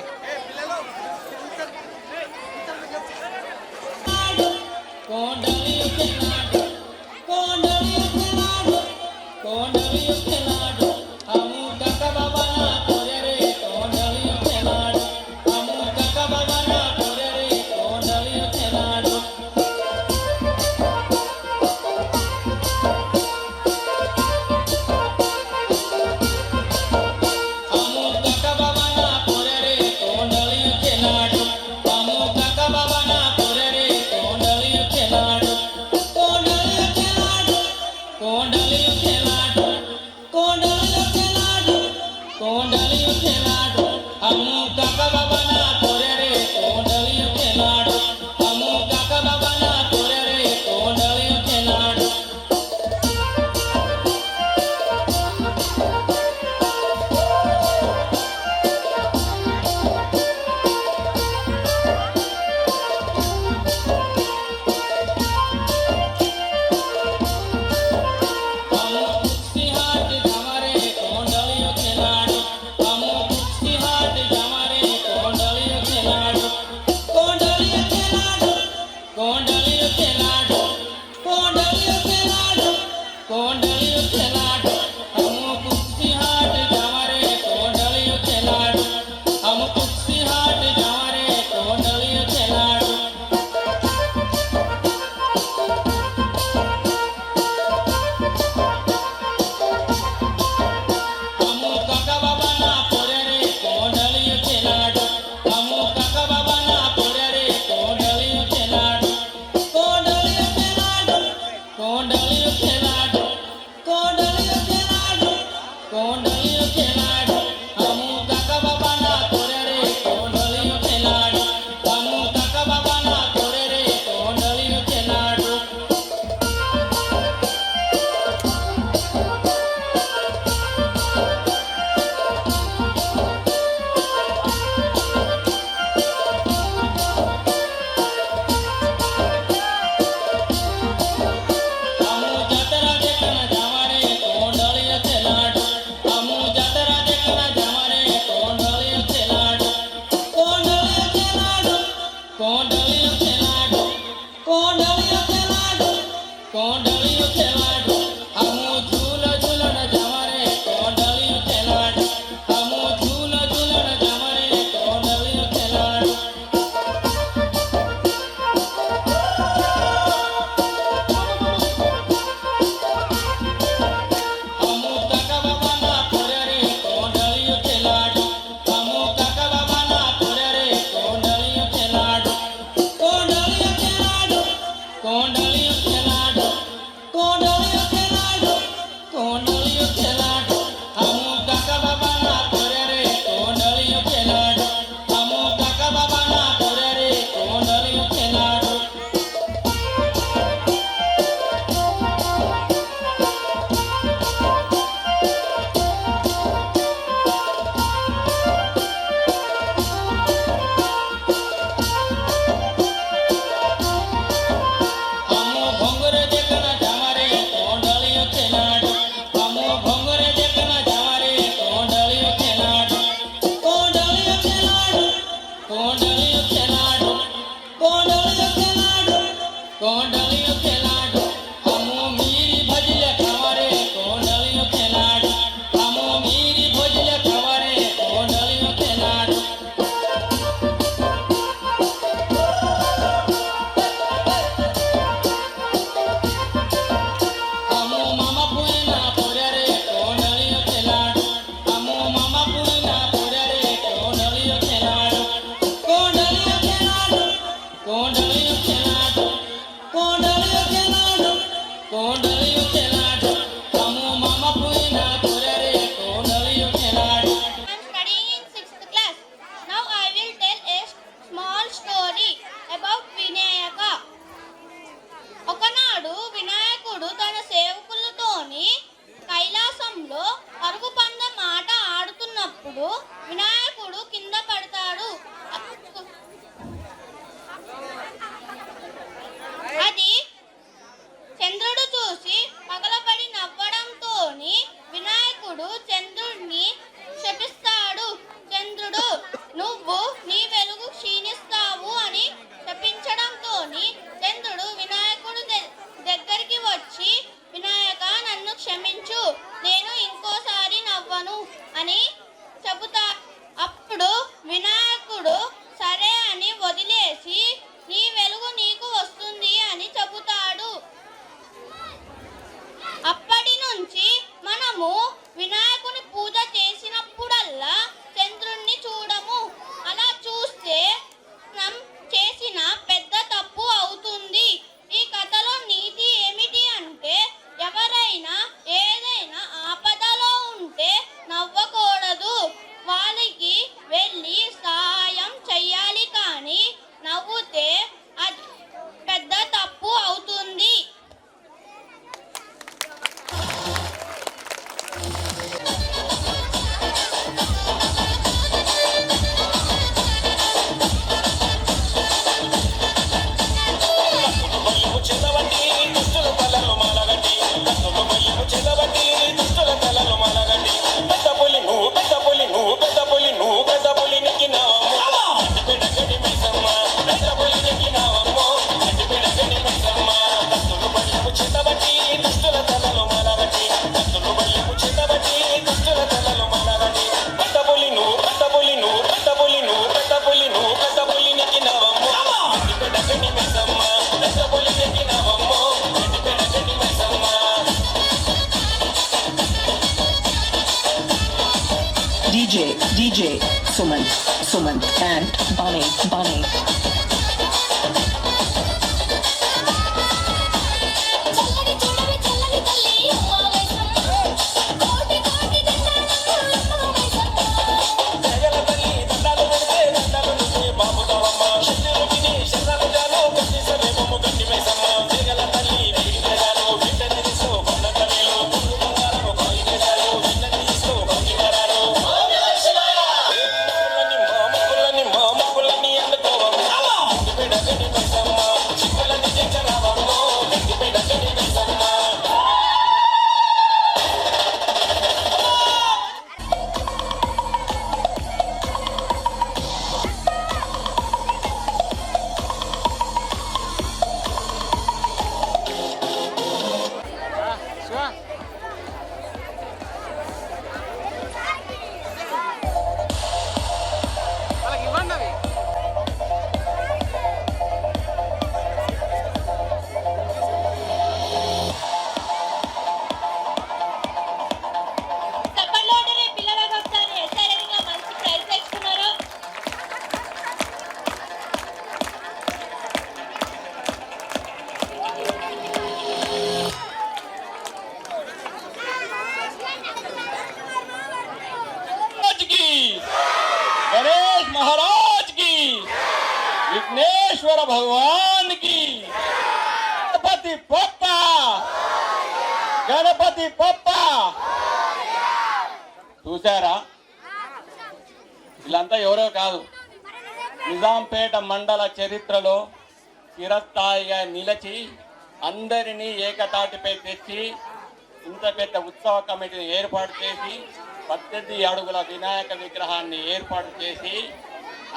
Speaker 5: कोंडलियो खेलाडो हमू झूला झूलन जमरे कोंडलियो खेलाडो हमू झूला झूलन जमरे कोंडलियो खेलाडो हमू काका बाबा ना पोरे रे कोंडलियो खेलाडो हमू काका बाबा ना पोरे रे कोंडलियो खेलाडो कोंडलियो खेलाडो कोंडलियो खेलाडो कोंडलियो खेलाडो कोंडलियो खेलाडो हमू काका बाबा ना पोरे रे कोंडलियो खेलाडो हमू काका बाबा ना पोरे रे कोंडलियो खेलाडो हमू भंगरे देखना जमारे कोंडलियो खेलाडो हमू भंगरे देखना जमारे कोंडलियो खेलाडो कोंडलियो खेलाडो कोंडलियो खेलाडो कोंडलियो खेलाडो कोंडलियो खेलाडो हमू मीरी भजिया खवारे कोंडलियो खेलाडो हमू मीरी भजिया खवारे कोंडलियो खेलाडो हमू मामा पुईना पोरे रे कोंडलियो खेलाडो हमू मामा पुईना पोरे रे कोंडलियो खेलाडो कोंडलियो खेलाडो कोंडलियो खेलाडो कोंडलियो खेलाडो कोंडलियो खेलाडो हमू मामा पुईना पोरे रे कोंडलियो खेलाडो
Speaker 1: I am studying in 6th class. Now I will tell a small story about Vinayaka. ఒకనాడు వినాయకుడు తన సేవకులతోని కైలాసంలో పరుగు పందెం ఆట ఆడుతున్నప్పుడు వినాయకుడు కింద పడతాడు. అది చంద్రుడు చూసి పగలబడి నవ్వడంతోని వినాయకుడు చంద్రుడిని శపిస్తాడు. చంద్రుడు నువ్వు నీ వెలుగు క్షీణిస్తావు అని శపించడంతోని చంద్రుడు వినాయకుడు దగ్గరికి వచ్చి వినాయక నన్ను క్షమించు, నేను ఇంకోసారి నవ్వను అని చెబుతా. అప్పుడు వినాయకుడు సరే అని వదిలేసి నీ వెలుగు నీకు వస్తుంది అని చెబుతాడు. అప్పటి నుంచి మనము వినాయకుని పూజ చేసినప్పుడల్లా చంద్రుణ్ణి చూడము. అలా చూస్తే మనం చేసిన పెద్ద తప్పు అవుతుంది. ఈ కథలో నీతి ఏమిటి అంటే ఎవరైనా ఏదైనా ఆపదలో ఉంటే నవ్వకూడదు, వాళ్ళకి వెళ్ళి సహాయం చెయ్యాలి. కానీ నవ్వుతే అది పెద్ద తప్పు అవుతుంది.
Speaker 7: DJ Suman and Bunny.
Speaker 1: చల్లని చూడవి చల్లని తల్లి అమ్మావేశమ్మ, కోటి కోటి దండాలమ్మ అమ్మావేశమ్మ.
Speaker 4: మామ పుల్లని అందుకోవమ్మ
Speaker 5: గణపతి బప్ప గణపతి బప్ప. చూసారా, వీళ్ళంతా ఎవరో కాదు, నిజాంపేట మండల చరిత్రలో చిరస్థాయిగా నిలిచి అందరినీ ఏకతాటిపై తెచ్చి ఇంత పెద్ద ఉత్సవ కమిటీని ఏర్పాటు చేసి 18 అడుగుల వినాయక విగ్రహాన్ని ఏర్పాటు చేసి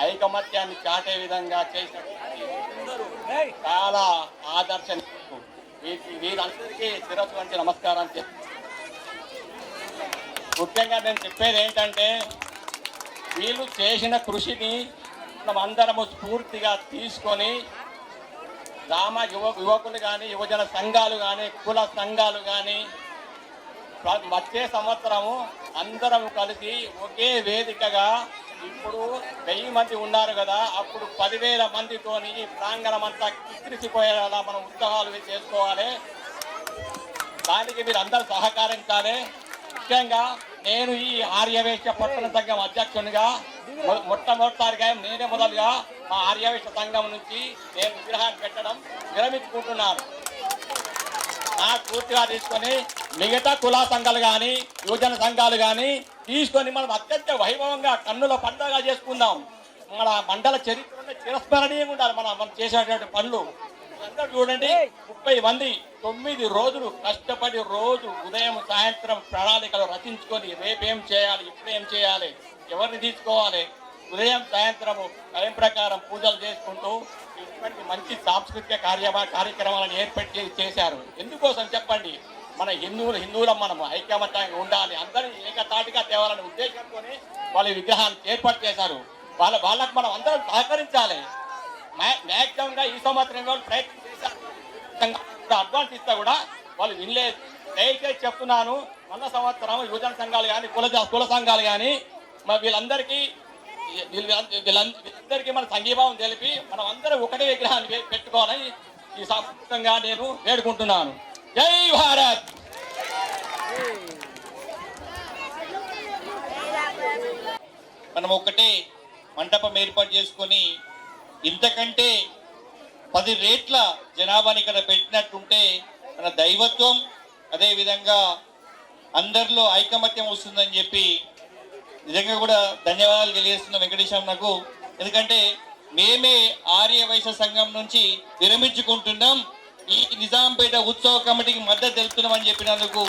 Speaker 5: ఐకమత్యాన్ని చాటే విధంగా చేసిన చాలా ఆదర్శనీయులు. వీరందరికీ శిరస్సు వంచి నమస్కారం చెప్తాను. ముఖ్యంగా నేను చెప్పేది ఏంటంటే, వీళ్ళు చేసిన కృషిని మనం అందరము స్ఫూర్తిగా తీసుకొని యువకులు కానీ, యువజన సంఘాలు కానీ, కుల సంఘాలు కానీ వచ్చే సంవత్సరము అందరం కలిసి ఒకే వేదికగా, ఇప్పుడు 1000 మంది ఉన్నారు కదా, అప్పుడు 10,000 మందితోని ప్రాంగణం అంతా కిక్కిరిసిపోయేలా మనం ఉత్సవాలు చేసుకోవాలి. దానికి మీరు అందరూ సహకరించాలి. ముఖ్యంగా నేను ఈ ఆర్యవేశ పట్టణ సంఘం అధ్యక్షునిగా మొట్టమొదటిసారిగా నేనే మొదలుగా మా ఆర్యవేశ సంఘం నుంచి నేను విగ్రహాన్ని పెట్టడం విరమించుకుంటున్నాను. నా పూర్తిగా తీసుకొని మిగతా కుల సంఘాలు కానీ, యువజన సంఘాలు కానీ తీసుకొని మనం అత్యంత వైభవంగా కన్నుల పండుగ చేసుకుందాం. మన మండల చరిత్రలో చిరస్మరణీయంగా ఉండాలి మనం చేసేటువంటి పనులు. అందరూ చూడండి, 30 మంది 9 రోజులు కష్టపడి రోజు ఉదయం సాయంత్రం ప్రణాళికలు రచించుకొని రేపేం చేయాలి, ఇప్పుడేం చేయాలి, ఎవరిని తీసుకోవాలి, ఉదయం సాయంత్రము టైం ప్రకారం పూజలు చేసుకుంటూ ఇటువంటి మంచి సాంస్కృతిక కార్యక్రమాలను ఏర్పాటు చేశారు. ఎందుకోసం చెప్పండి, మన హిందువులం మనము ఐక్యమత్యంగా ఉండాలి, అందరూ ఏకతాటిగా తేవాలనే ఉద్దేశంతోనే వాళ్ళ విగ్రహాన్ని ఏర్పాటు చేశారు. వాళ్ళకు మనం అందరం సహకరించాలి. మ్యాక్సిమంగా ఈ సంవత్సరం వాళ్ళు ప్రయత్నం చేశారు, అడ్వాన్స్ ఇస్తా కూడా వాళ్ళు వినలేదు. దయచేసి చెప్తున్నాను, మన సంవత్సరం యువజన సంఘాలు కానీ, కుల సంఘాలు కానీ వీళ్ళందరికీ మన సంఘీభావం తెలిపి మనం అందరం ఒకటే విగ్రహాన్ని పెట్టుకోవాలని ఈ సందర్భంగా నేను వేడుకుంటున్నాను. జై భారత్. మనం ఒకటే మంటపం ఏర్పాటు చేసుకొని ఇంతకంటే 10 రేట్ల జనాభాని ఇక్కడ పెట్టినట్టుంటే మన దైవత్వం, అదేవిధంగా అందరిలో ఐకమత్యం వస్తుందని చెప్పి నిజంగా కూడా ధన్యవాదాలు తెలియజేస్తున్న వెంకటేశ్వరకు. ఎందుకంటే మేమే ఆర్య వైశ్య సంఘం నుంచి విరమించుకుంటున్నాం, ఈ నిజాంపేట ఉత్సవ కమిటీకి మద్దతు తెలుపుతున్నాం అని చెప్పినందుకు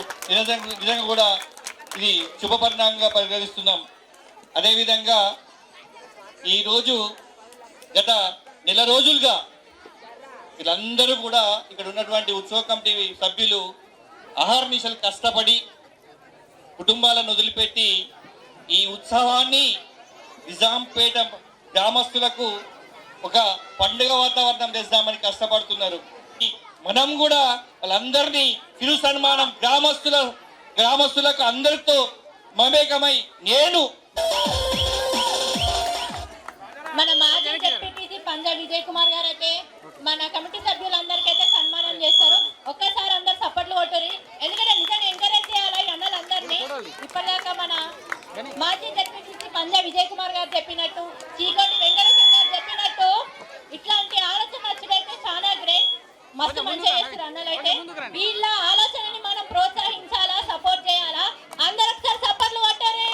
Speaker 5: నిజంగా కూడా ఇది శుభపరిణామంగా పరిగణిస్తున్నాం. అదేవిధంగా ఈరోజు గత నెల రోజులుగా వీళ్ళందరూ కూడా ఇక్కడ ఉన్నటువంటి ఉత్సవ కమిటీ సభ్యులు అహర్నిశలు కష్టపడి కుటుంబాలను వదిలిపెట్టి ఈ ఉత్సవాన్ని నిజాంపేట గ్రామస్తులకు ఒక పండుగ వాతావరణం తెద్దామని కష్టపడుతున్నారు. మనం కూడా వాళ్ళందరినీ చిరు సన్మానం గ్రామస్తులకు అందరితో మమేకమై నేను
Speaker 6: మన మాజీ జెడ్పీటీసీ పంజా విజయ్ కుమార్ గారు అయితే మన కమిటీ సభ్యులందరికైతే సన్మానం చేస్తారు. ఒక్కసారి అందరు సపోర్ట్లు కొట్టురి, ఎందుకంటే నిజంగా ఎంకరేజ్ చేయాలి ఈ అన్నలందరినీ. ఇప్పటిదాకా మన మాజీ జెడ్పీటీసీ పంజా విజయ్ కుమార్ గారు చెప్పినట్టు, చీకోటి వెంకటేశ్వర గారు చెప్పినట్టు ఇట్లాంటి ఆలోచన వచ్చుడైతే చాలా గ్రేట్, మస్తు మంచిగా చేస్తారు అన్నలైతే. వీళ్ళ ఆలోచనని మనం ప్రోత్సహించాలా, సపోర్ట్ చేయాలా. అందరూ ఒకసారి సపోర్ట్లు కొట్టురి.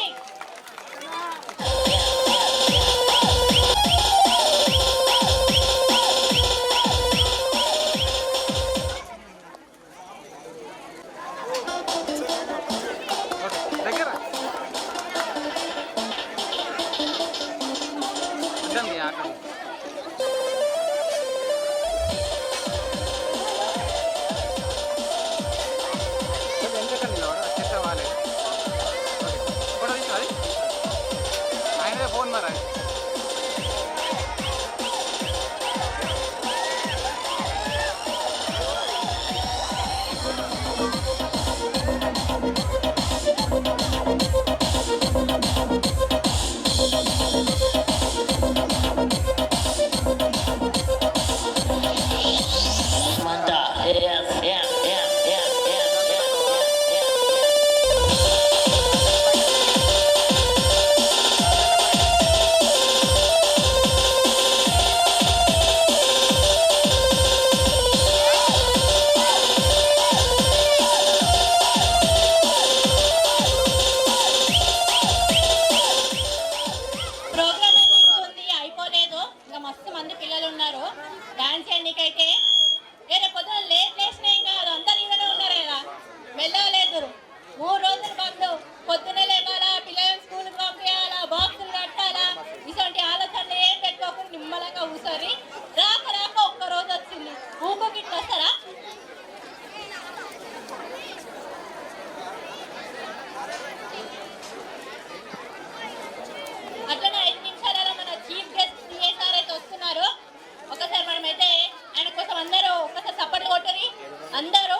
Speaker 6: అందరూ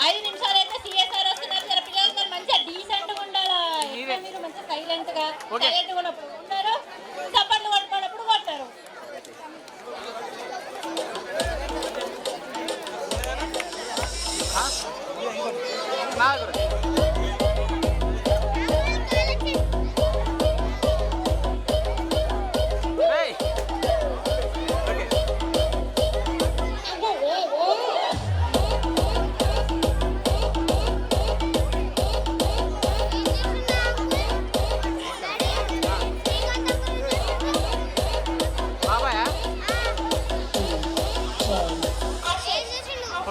Speaker 6: 5 నిమిషాలు అయితే సిఎస్ఆర్ వస్తున్నారు. జర పిల్లలందరూ మంచిగా డీసెంట్గా ఉండాలా. ఎక్కడ మీరు మంచిగా సైలెంట్గా ఉన్నప్పుడు ఉన్నారు. చప్పట్లు కొట్టుకున్నప్పుడు కొట్టారు.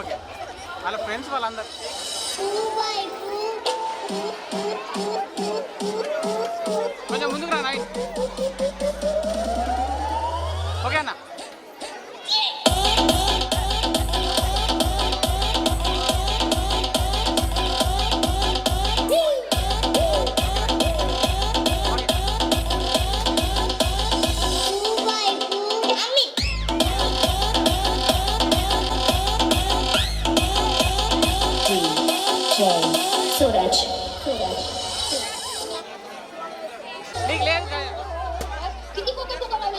Speaker 8: ఓకే వాళ్ళ ఫ్రెండ్స్ వాళ్ళందరూ కొంచెం ముందుకు రా నైట్. ఓకే అన్న.
Speaker 1: Suraj.
Speaker 8: నీకు లేదు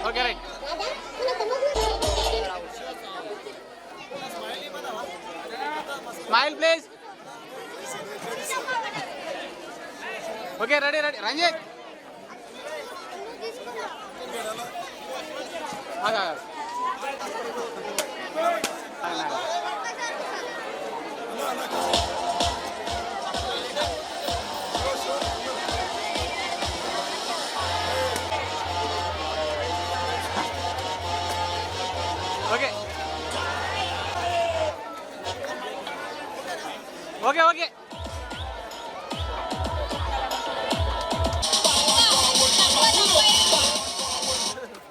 Speaker 8: okay right. Smile please. Okay ready ready. Ranjith ఆగా ఓకే ఓకే ఓకే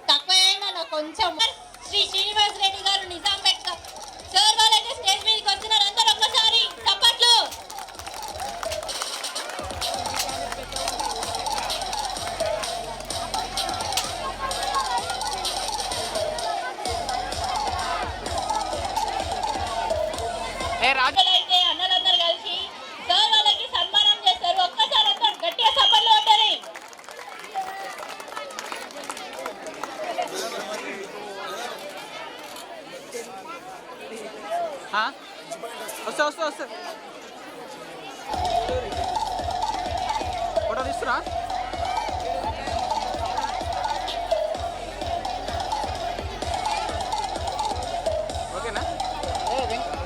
Speaker 6: తక్కువ కొంచెం. శ్రీ శ్రీనివాస్ రెడ్డి గారు నిజాంపేట సార్ వాళ్ళైతే స్టేజ్ మీదకి వచ్చినారు. అందరూ ఒక్కసారి చప్పట్లు.
Speaker 8: ఏ రాజు
Speaker 6: అయితే అన్నలందరూ కలిసి సార్ వాళ్ళకి సన్మానం చేస్తారు. ఒక్కసారి అందరూ గట్టిగా చప్పట్లు కొట్టారు.
Speaker 8: వస్తా వస్తా వస్తా. ఫోటో తీసుకురా. ఓకేనా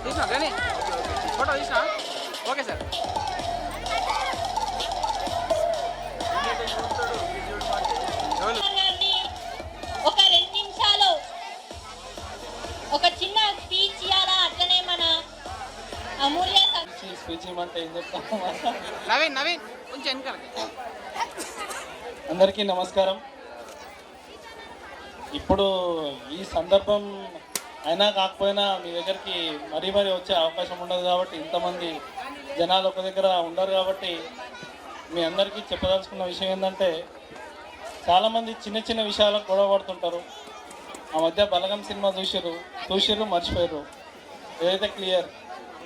Speaker 8: తీసినా కానీ ఫోటో తీసినా. Okay sir.
Speaker 6: గారిని ఒక 2 నిమిషాలు ఒక చిన్న స్పీచ్ ఇవ్వాలా. అట్లనే మన అమూల్య
Speaker 5: స్పీచ్ ఇవ్వమంటే ఏం చెప్తాము.
Speaker 8: నవీన్ నవీన్ కొంచెం వెనకాల.
Speaker 5: అందరికీ నమస్కారం. ఇప్పుడు ఈ సందర్భం అయినా కాకపోయినా మీ దగ్గరికి మరీ మరీ వచ్చే అవకాశం ఉండదు కాబట్టి, ఇంతమంది జనాలు ఒక దగ్గర ఉండరు కాబట్టి మీ అందరికీ చెప్పదలుచుకున్న విషయం ఏంటంటే, చాలామంది చిన్న చిన్న విషయాలకు గొడవ పడుతుంటారు. ఆ మధ్య బలగం సినిమా చూసిర్రు మర్చిపోయారు. ఏదైతే క్లియర్.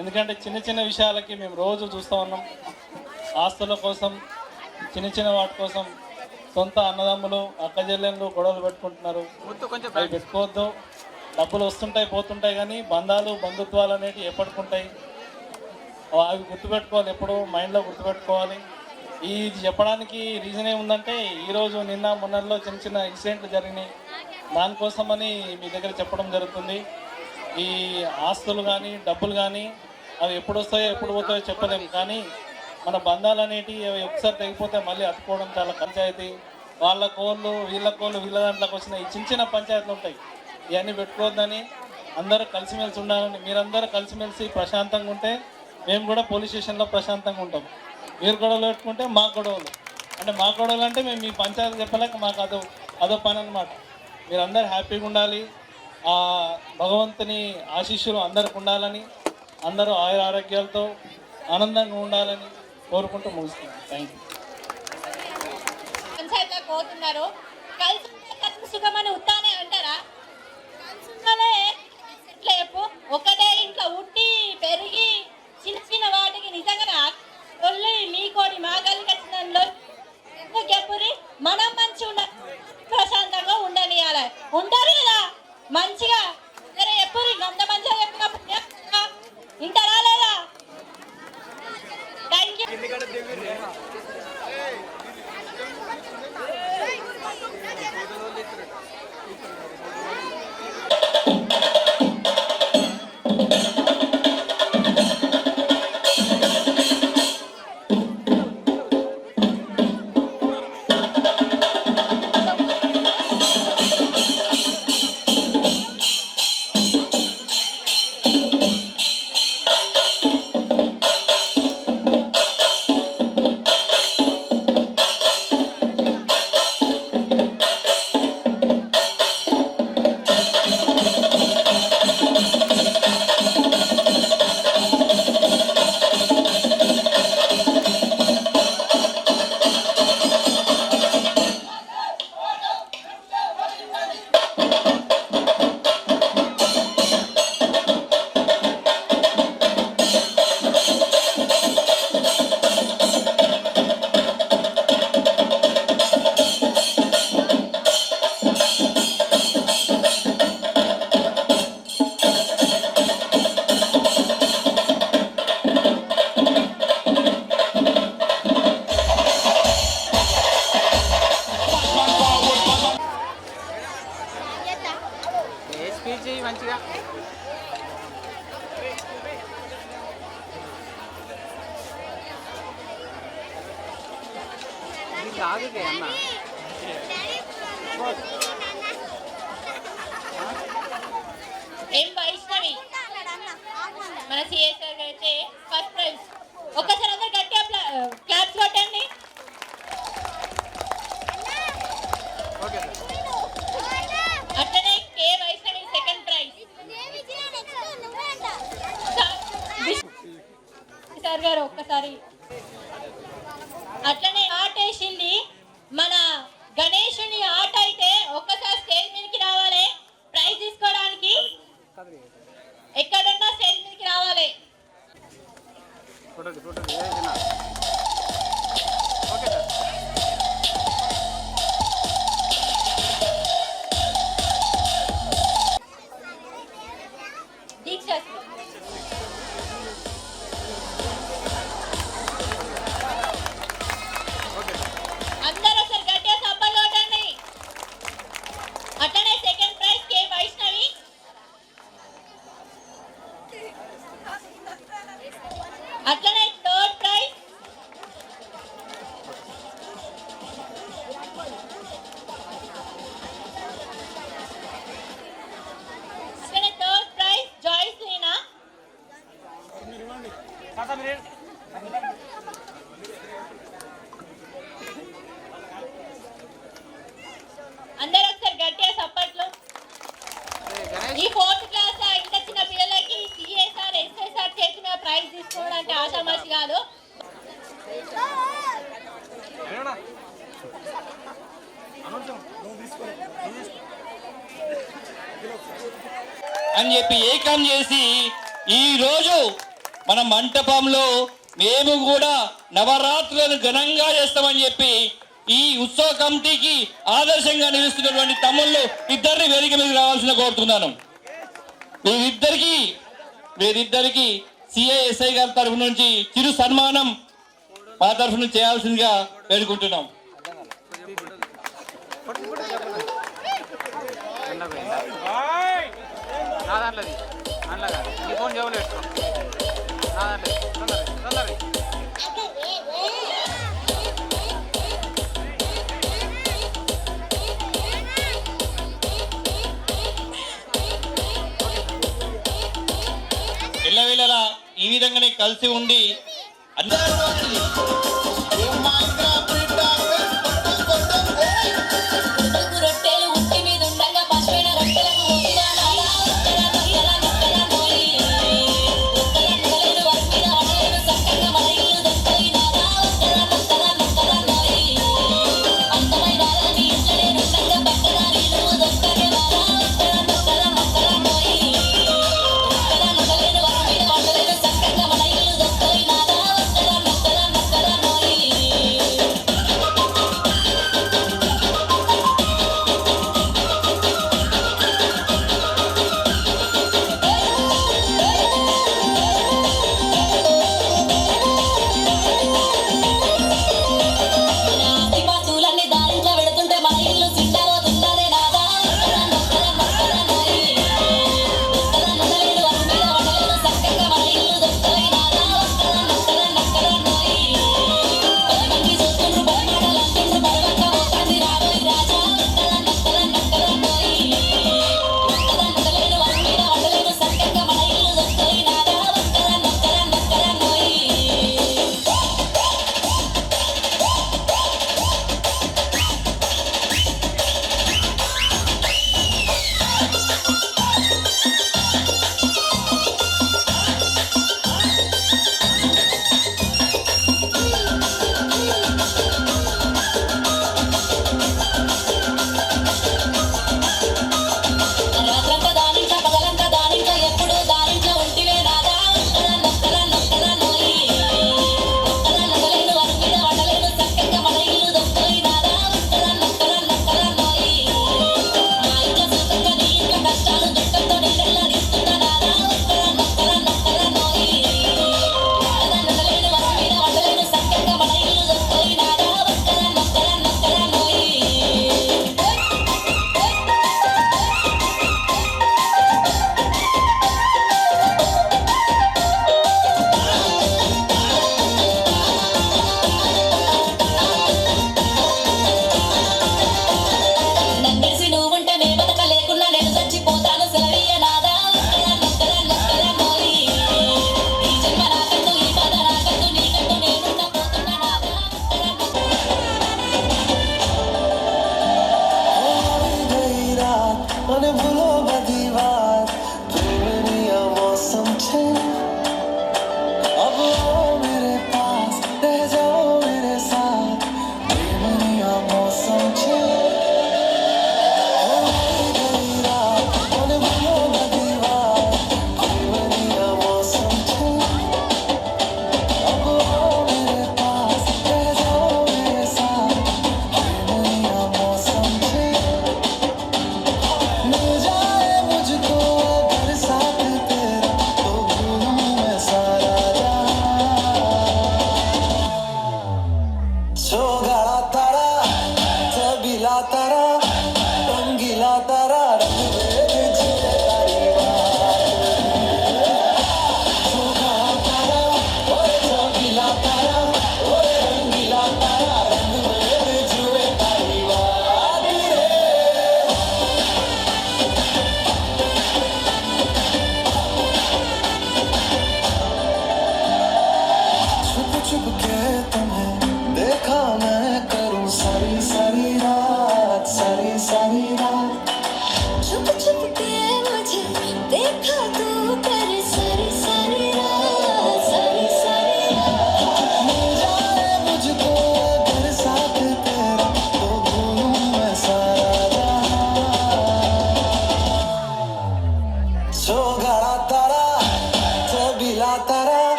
Speaker 5: ఎందుకంటే చిన్న చిన్న విషయాలకి మేము రోజు చూస్తూ ఉన్నాం. ఆస్తుల కోసం, చిన్న చిన్న వాటి కోసం సొంత అన్నదమ్ములు అక్క చెల్లెళ్ళు గొడవలు పెట్టుకుంటున్నారు.
Speaker 8: కొంచెం
Speaker 5: అవి పెట్టుకోవద్దు. డబ్బులు వస్తుంటాయి పోతుంటాయి, కానీ బంధాలు బంధుత్వాలు అనేవి ఎప్పటికుంటాయి. అవి గుర్తుపెట్టుకోవాలి, ఎప్పుడు మైండ్లో గుర్తుపెట్టుకోవాలి. ఇది చెప్పడానికి రీజన్ ఏముందంటే, ఈరోజు నిన్న మొన్నల్లో చిన్న చిన్న ఇన్సిడెంట్లు జరిగినాయి. దానికోసమని మీ దగ్గర చెప్పడం జరుగుతుంది. ఈ ఆస్తులు కానీ డబ్బులు కానీ అవి ఎప్పుడు వస్తాయో ఎప్పుడు పోతాయో చెప్పలేము, కానీ మన బంధాలు అనేటివి అవి ఒకసారి తెగిపోతే మళ్ళీ అతుకోవడం చాలా పంచాయతీ. వాళ్ళ కోళ్ళు వీళ్ళ దాంట్లోకి వచ్చిన ఈ చిన్న చిన్న పంచాయతీలు ఉంటాయి. ఇవన్నీ పెట్టుకోవద్దని, అందరూ కలిసిమెలిసి ఉండాలని. మీరందరూ కలిసిమెలిసి ప్రశాంతంగా ఉంటే మేము కూడా పోలీస్ స్టేషన్లో ప్రశాంతంగా ఉంటాం. మీరు గొడవలు పెట్టుకుంటే మాకు గొడవలు అంటే మేము మీ పంచాయతీ చెప్పలేక మాకు అదో పని అనమాట. మీరందరూ హ్యాపీగా ఉండాలి. ఆ భగవంతుని ఆశీస్సులు అందరికి ఉండాలని, అందరూ ఆయుర ఆరోగ్యాలతో ఆనందంగా ఉండాలని కోరుకుంటూ ముగిస్తున్నాను. Thank you.
Speaker 6: పంచాయతీలోకి పోతున్నారు. కలిసి సుఖమని ఉత్తానే అంటారా? ఎట్లా చెప్పు? ఒకటే ఇంట్లో ఉట్టి పెరిగి
Speaker 8: ఆగుకే అన్న
Speaker 6: ఎం వైష్ణవి మన సిఎస్ఆర్ అయితే ఫస్ట్ ప్రైజ్. ఒక్కసారి అందరు గట్టిగా క్లాప్స్ కొట్టండి.
Speaker 8: Okay sir.
Speaker 6: అట్లనే కే వైష్ణవి సెకండ్ ప్రైజ్. సార్ గారు ఒక్కసారి. అట్లనే ఆట వేసింది మన గణేశుని ఆట అయితే ఒక్కసారి స్టేజ్ మీదకి రావాలి ప్రైజ్ తీసుకోవడానికి. ఎక్కడున్నా స్టేజ్ మీదకి రావాలి.
Speaker 8: Photo okay sir.
Speaker 6: దీక్ష అందరూ ఒకసారి గట్టిగా చప్పట్లు కొట్టండి. అట్లనే సెకండ్ ప్రైజ్ కే వైష్ణవి. అట్లనే థర్డ్ ప్రైజ్ జాయ్స్ లీనా. అందరూ ఒకసారి గట్టిగా చప్పట్లు.
Speaker 8: గణేష్
Speaker 6: ఈ ఫోర్త్ క్లాస్ ఇంత చిన్న పిల్లలకి సిఎస్ఆర్ ఎస్ఎస్ఆర్ చేతి మీద ప్రైజ్ తీసుకోవడానికి ఆశామాషి కాదు.
Speaker 5: అని చెప్పి ఏకం చేసి ఈ రోజు మన మంటపంలో మేము కూడా నవరాత్రులను ఘనంగా చేస్తామని చెప్పి ఈ ఉత్సవ కమిటీకి ఆదర్శంగా నిలుస్తున్నటువంటి తమ్ముళ్ళు ఇద్దరిని వేదిక మీద రావాల్సిన కోరుతున్నాను. వీరిద్దరికి సిఐఎస్ఐ గారి తరఫు నుంచి చిరు సన్మానం మా తరఫు నుంచి చేయాల్సిందిగా వేడుకుంటున్నాం.
Speaker 8: నా దాంట్లోది దాంట్లో కాదు. నీ ఫోన్ జేబులో పెట్టుకో. నా దాంట్లో తొందరగా
Speaker 5: ఎల్లవేళలా ఈ విధంగానే కలిసి ఉండి
Speaker 3: రొట్టెలు ఉట్టి మీద ఉండగా పసిపోయిన రొట్టెలకు చక్కగా మన ఇల్లు దొక్కైనా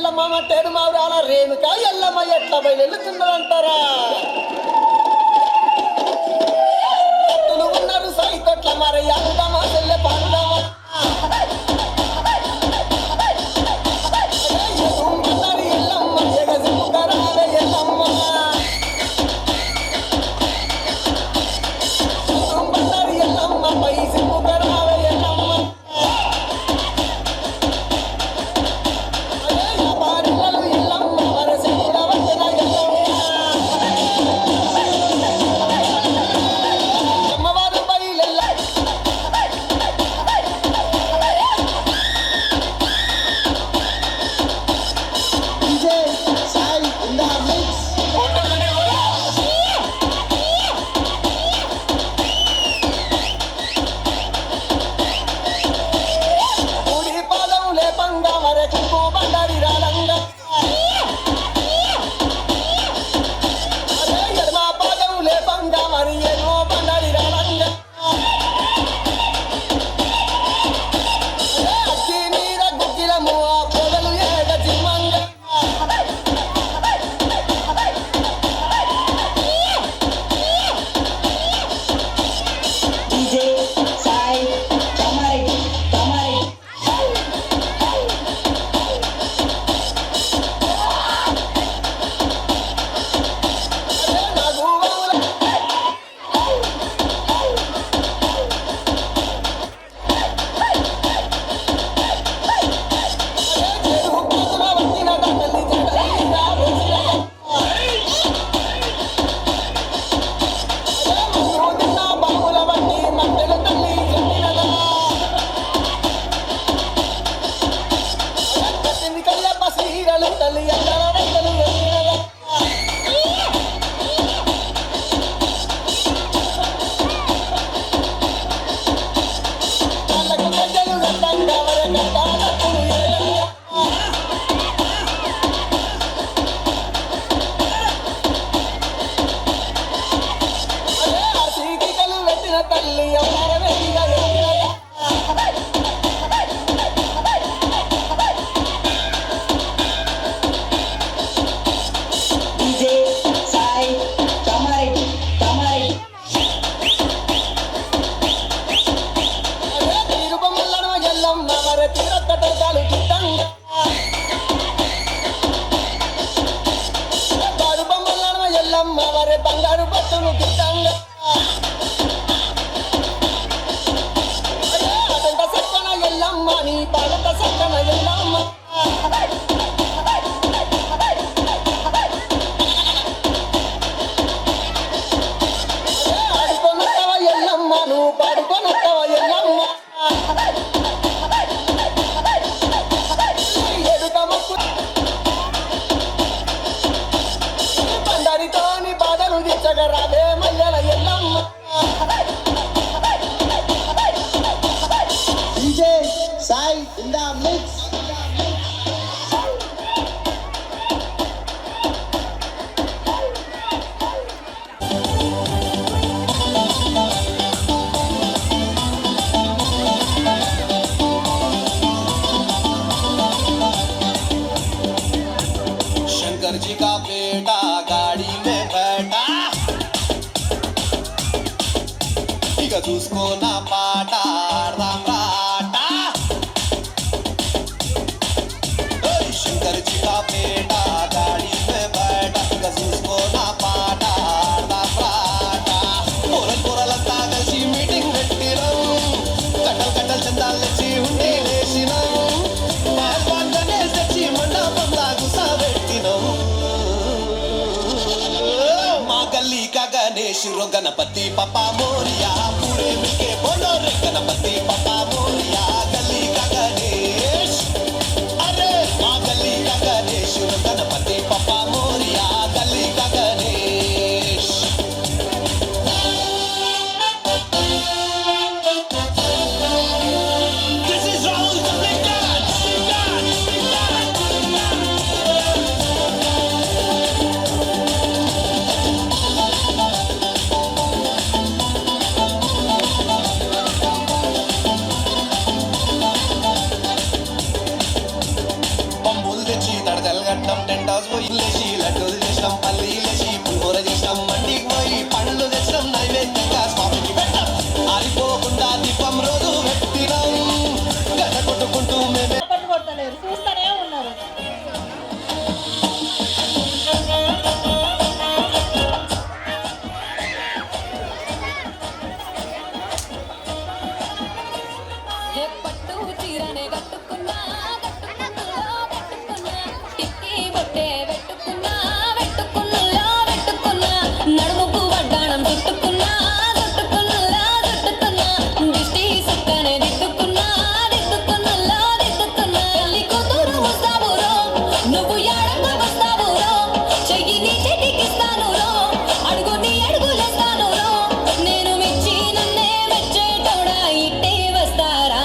Speaker 9: ఎల్లమ్మ మట్టేడు మావిరాల రేణుక ఎల్లమ్మ ఎట్ల బయలుతుందంటారా కట్టులు ఉన్నారు సైకొట్ల మరి అందమా చెల్లె పందమా ఎల్లమ్మ ఎగసిముకరాలే ఎల్లమ్మ ఎల్లమ్మ పై సిముకరాలే ఎల్లమ్మ బంగారు బట్టలు గిట్టంగా అదంత సక్కన ఎల్లమ్మ నీ పాదంత సక్కన ఎల్లమ్మ ఆడుకొనొస్తావా ఎల్లమ్మ నువ్వు పాడుకొనొస్తావా ఎల్లమ్మ బండారితోని బాధలు తీర్చగరాదే మల్లెల Yellamma
Speaker 4: DJ Sai in the mix Shankar ji का बेटा गाड़ी में बैठा ठीक है उसको ना पाटा राम राटा शंकर जी का बेटा गाड़ी में बैठा ठीक है उसको ना पाटा राम राटा पोरलंता కలిసి మీటింగ్ పెట్టినాం కట్టల్ కట్టల్ చందాలు తెచ్చి ఉండి వేసినాం తెచ్చి మండపంలా గుసబెట్టినాం మా గల్లీ కా గణేష్ रो गणपति पप्पा मोरिया पूरे मिलके बोलो रे गणपति पप्पा मोरिया गली का गणेश अरे माँ गली का गणेश रो गणपति पप्पा मोरिया गली का Ganesh This is Rahul the Big God, Big God, Big God, Big God.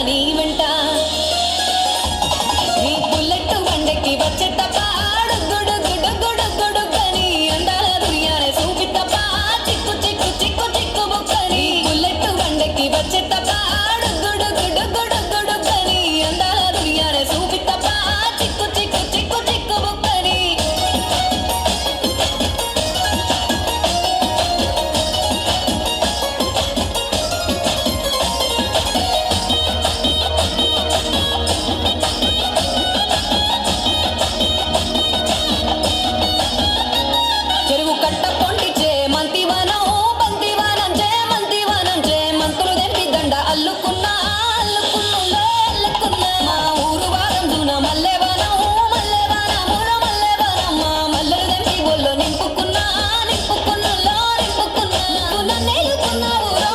Speaker 3: నీ వెంట నీ బుల్లెట్ బండెక్కి వచ్చే తప్ప గుడు గుడు గుడు గుడు గని అందాల దునియానే చూపి తప్ప చిక్కు చిక్కు చిక్కు చిక్కు బుక్కని బుల్లెట్ బండెక్కి వచ్చే తప్ప గుడు గుడు గుడు గుడు గని అందాల దునియానే చూపి తప్ప చిక్కు చిక్కు చిక్కు చిక్కు బుక్కని చెరువు కట్ట పొండిచే మంతివనం బంతివనం చే మంతివనం చే మంతులు తెంపి దండ అల్లుకున్నా అల్లుకున్నులో అల్లుకున్నా మా ఊరు వారం జూన మల్లెవనం మల్లెవనముల మల్లెవనం మా మల్లెలు తెంపి ఒళ్ళో నింపుకున్నా నింపుకున్నులో నింపుకున్నా నన్నేలుకున్నావురో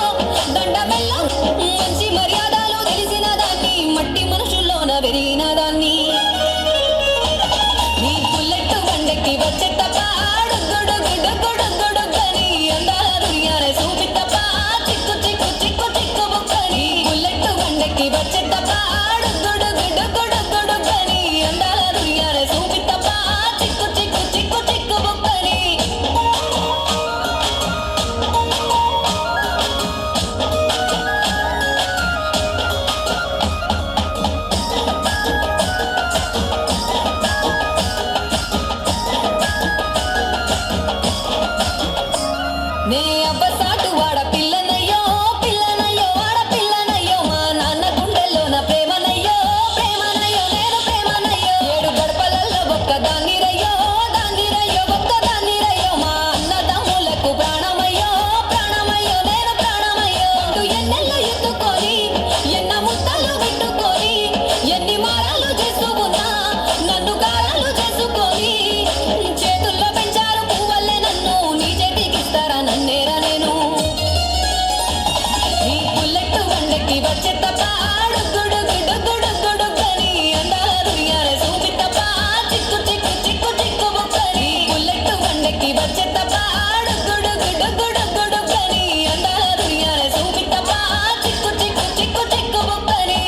Speaker 3: దండ మెల్లం మంచి మర్యాదలు తెలిసిన దాన్ని మట్టి మనుషుల్లోన పెరిగిన దాన్ని నీ బుల్లెట్ బండెక్కి వచ్చే తప్ప గుడు గుడు గుడు గుడు గని అందాల దునియానే చూపి తప్ప చిక్కు చిక్కు చిక్కు చిక్కు బుక్కని బుల్లెట్ బండెక్కి వచ్చే తప్ప గుడు గుడు గుడు గుడు గని అందాల దునియానే చూపి తప్ప చిక్కు చిక్కు చిక్కు చిక్కు బుక్కని నే అబ్బసాటు వాడ పిల్లనయ్యో పిల్లనయ్యో వాడ పిల్లనయ్యో మా నాన్న గుండెల్లోన ప్రేమనయ్యో ప్రేమనయ్యో నేను ప్రేమనయ్యో ఏడు గడపలల్లో ఒక్క దాన్నిరయ్యో దాన్నిరయ్యో ఒక్క దాన్నిరయ్యో మా అన్నదమ్ములకు ప్రాణమయ్యో ప్రాణమయ్యో నేను ప్రాణమయ్యో అంటూ ఎన్నెల్ల ఎత్తుకొని ఎన్న ముద్దలు పెట్టుకొని ఎన్ని మారాలు చేసుకున్నా నన్ను గారాలు చేసుకొని చేతుల్లో పెంచారు పువ్వల్లే నన్ను నీ చేతికిస్తారా నన్నేరా నేను నీ బుల్లెట్ బండెక్కి వచ్చే తప్ప గుడు గుడు గుడు గుడు గని అందాల దునియానే చూపి తప్ప చిక్కు చిక్కు చిక్కు చిక్కు బుక్కని బుల్లెట్ బండెక్కి వచ్చే తప్ప గుడు గుడు గుడు గుడు గని అందాల దునియానే చూపి తప్ప చిక్కు చిక్కు చిక్కు చిక్కు బుక్కని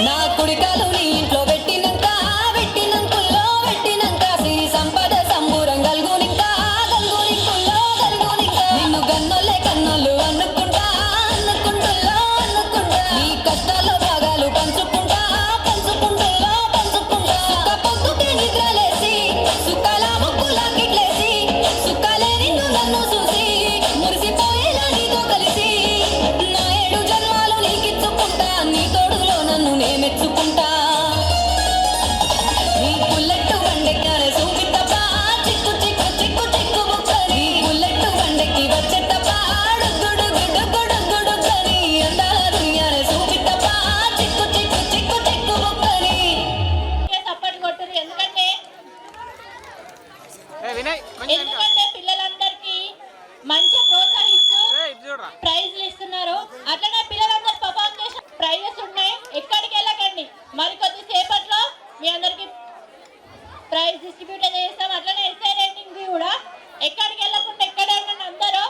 Speaker 3: నా కుడికాలు నీ ఇంట్లో పెట్టినంక పెట్టినంకుల్లో పెట్టినంక సిరి సంపద సంబూరం గల్గునింక గల్గునింకుల్లో గల్గునింక నిన్ను గన్నోలే కన్నోళ్ళు అనుకుంటా అనుకుంటుల్లో అనుకుంటా నీ కష్టాల్లో భాగాలు పంచుకుంటా పంచుకుంటుల్లో పంచుకుంటా సుఖ పొద్దుకే నిద్రలేసి సుఖాల ముక్కులా కిట్లేసి సుఖాలే నిన్ను నన్ను చూసి మురిసిపోయేలా నీతో కలిసి నా 7 జన్మాలు నీకిచ్చుకుంటా నీ తోడులో నన్ను నే మెచ్చుకుంటా నీ బుల్లెట్ బండెక్కానే చూపి తప్ప చిక్కు చిక్కు చిక్కు చిక్కు బుక్కని బుల్లెట్ బండెక్కి వచ్చే తప్ప గుడు గుడు గుడు గుడు గని అందాల దునియానే చూపి తప్ప చిక్కు చిక్కు చిక్కు చిక్కు బుక్కని
Speaker 6: సపోర్ట్ కొట్టురు ఎందుకంటే
Speaker 8: ఏ వినయ్ కొంచెం వెనక.
Speaker 6: ఎందుకంటే పిల్లలందరికీ మంచిగా ప్రోత్సహిస్తూ
Speaker 8: ఏ ఇటు చూడరా.
Speaker 6: ప్రైజ్లు ఇస్తున్నారు. అట్లనే పిల్లలందరూ పర్ఫామ్ చేసిన ప్రైజెస్ ఉన్నాయి. ఎక్కడికి వెళ్ళకండి, మరికొద్ది సేపట్లో మీ అందరికి ప్రైజ్ డిస్ట్రిబ్యూట్ చేస్తాం. అట్లనే ఎస్ఐ రేటింగ్ కూడా ఎక్కడికి వెళ్ళకుండా ఎక్కడే ఉండండి అందరూ.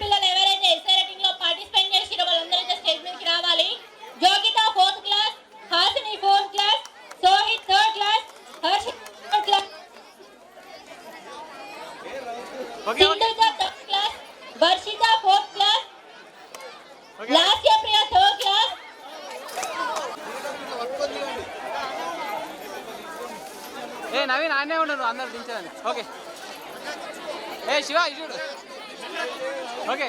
Speaker 6: పిల్లలు ఎవరైతే ఎస్ఐ రేటింగ్ లో పార్టిసిపేట్ చేసిరో వాళ్ళందరూ అయితే స్టేజ్ మీదకి రావాలి. Jogita 4th class, Hasini 4th class, Sohit 3rd class, Harshit 3rd class,
Speaker 8: okay okay
Speaker 6: Sindhuja 3rd class, Varshita 4th class,
Speaker 8: okay
Speaker 6: Lasya Priya 3rd class,
Speaker 8: ఏ నవీన్ ఆయనే ఉండరు అందరు దించండి. ఓకే ఏ శివ ఇటు చూడు. Okay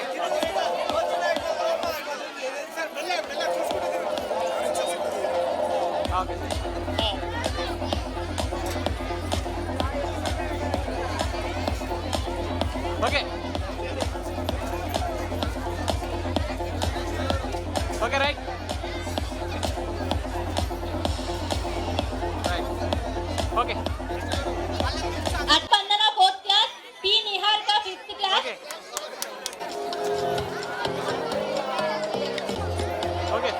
Speaker 8: okay okay okay right right okay
Speaker 6: అట్పందన 4th class, P Niharika 5th class,
Speaker 8: okay okay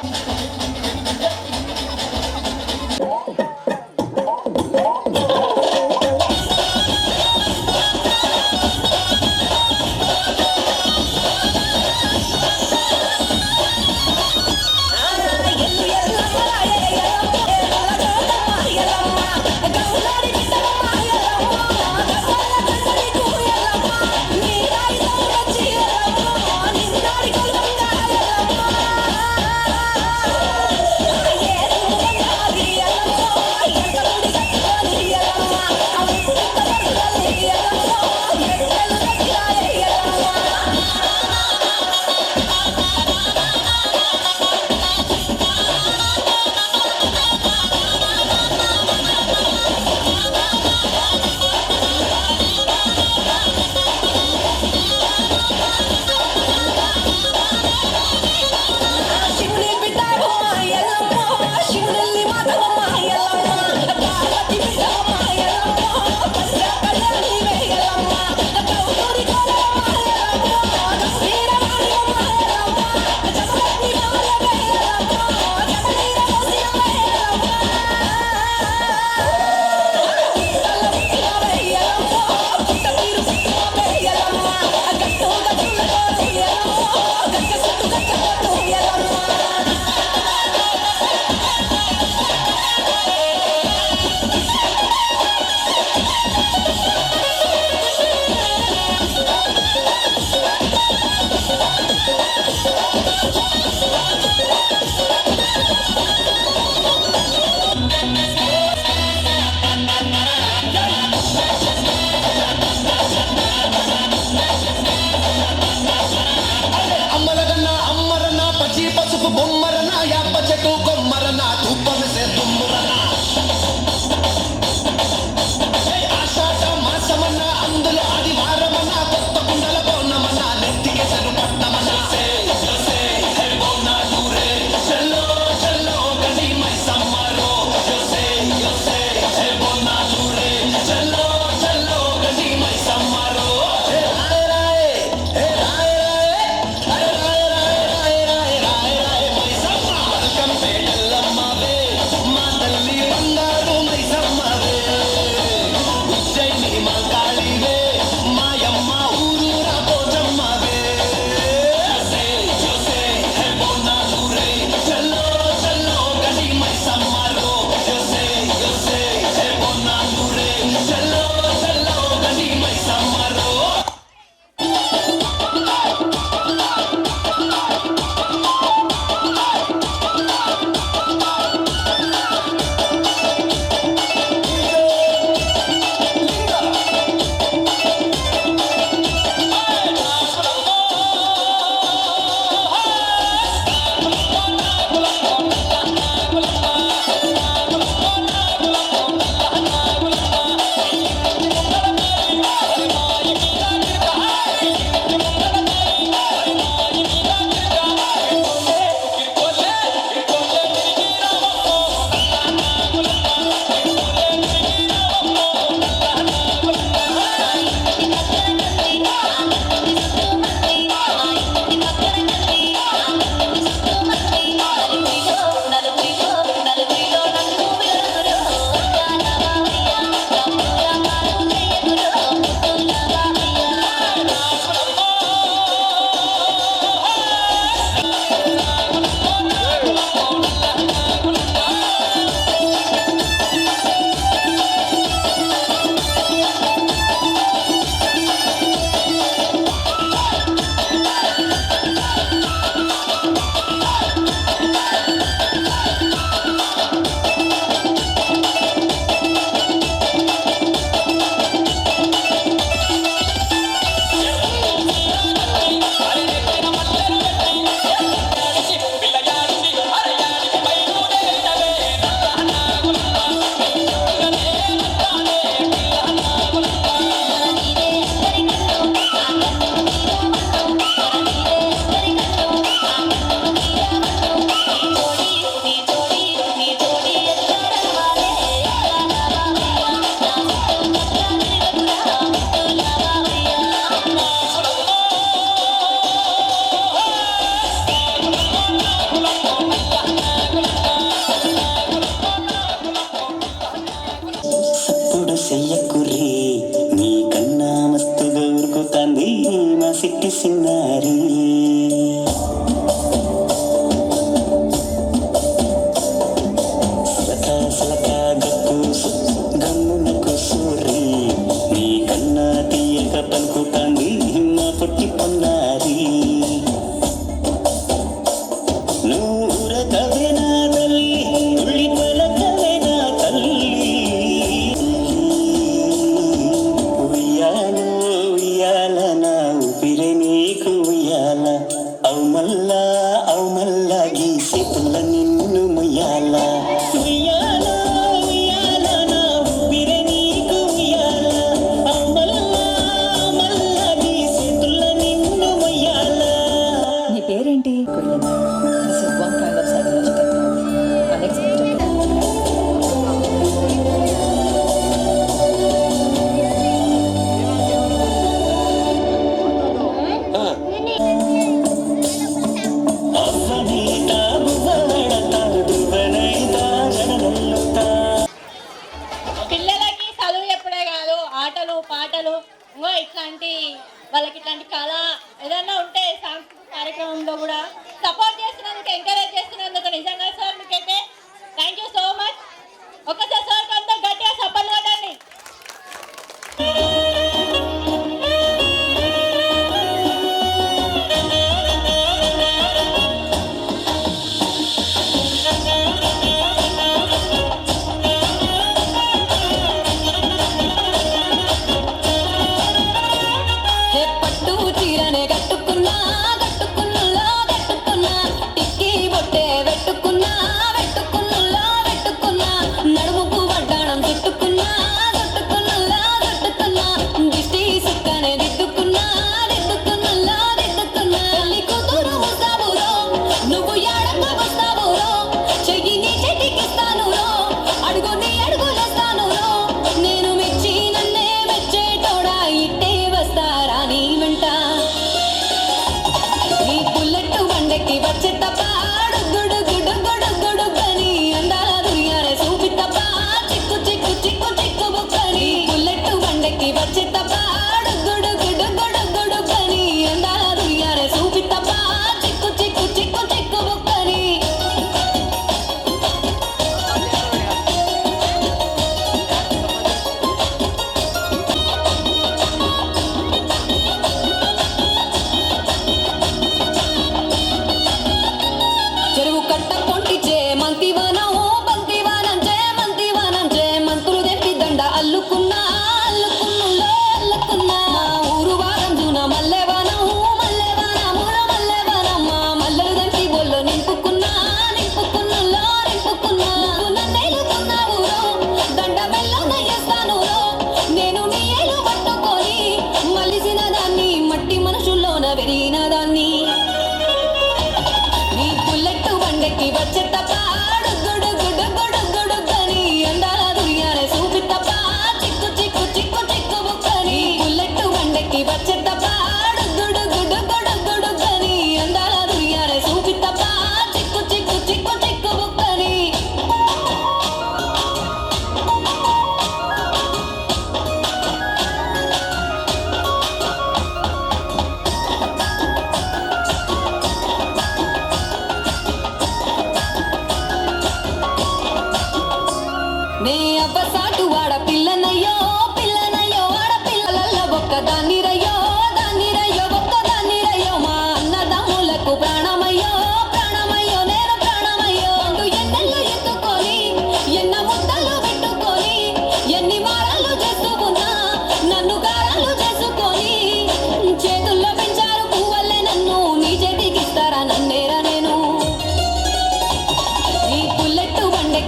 Speaker 4: Come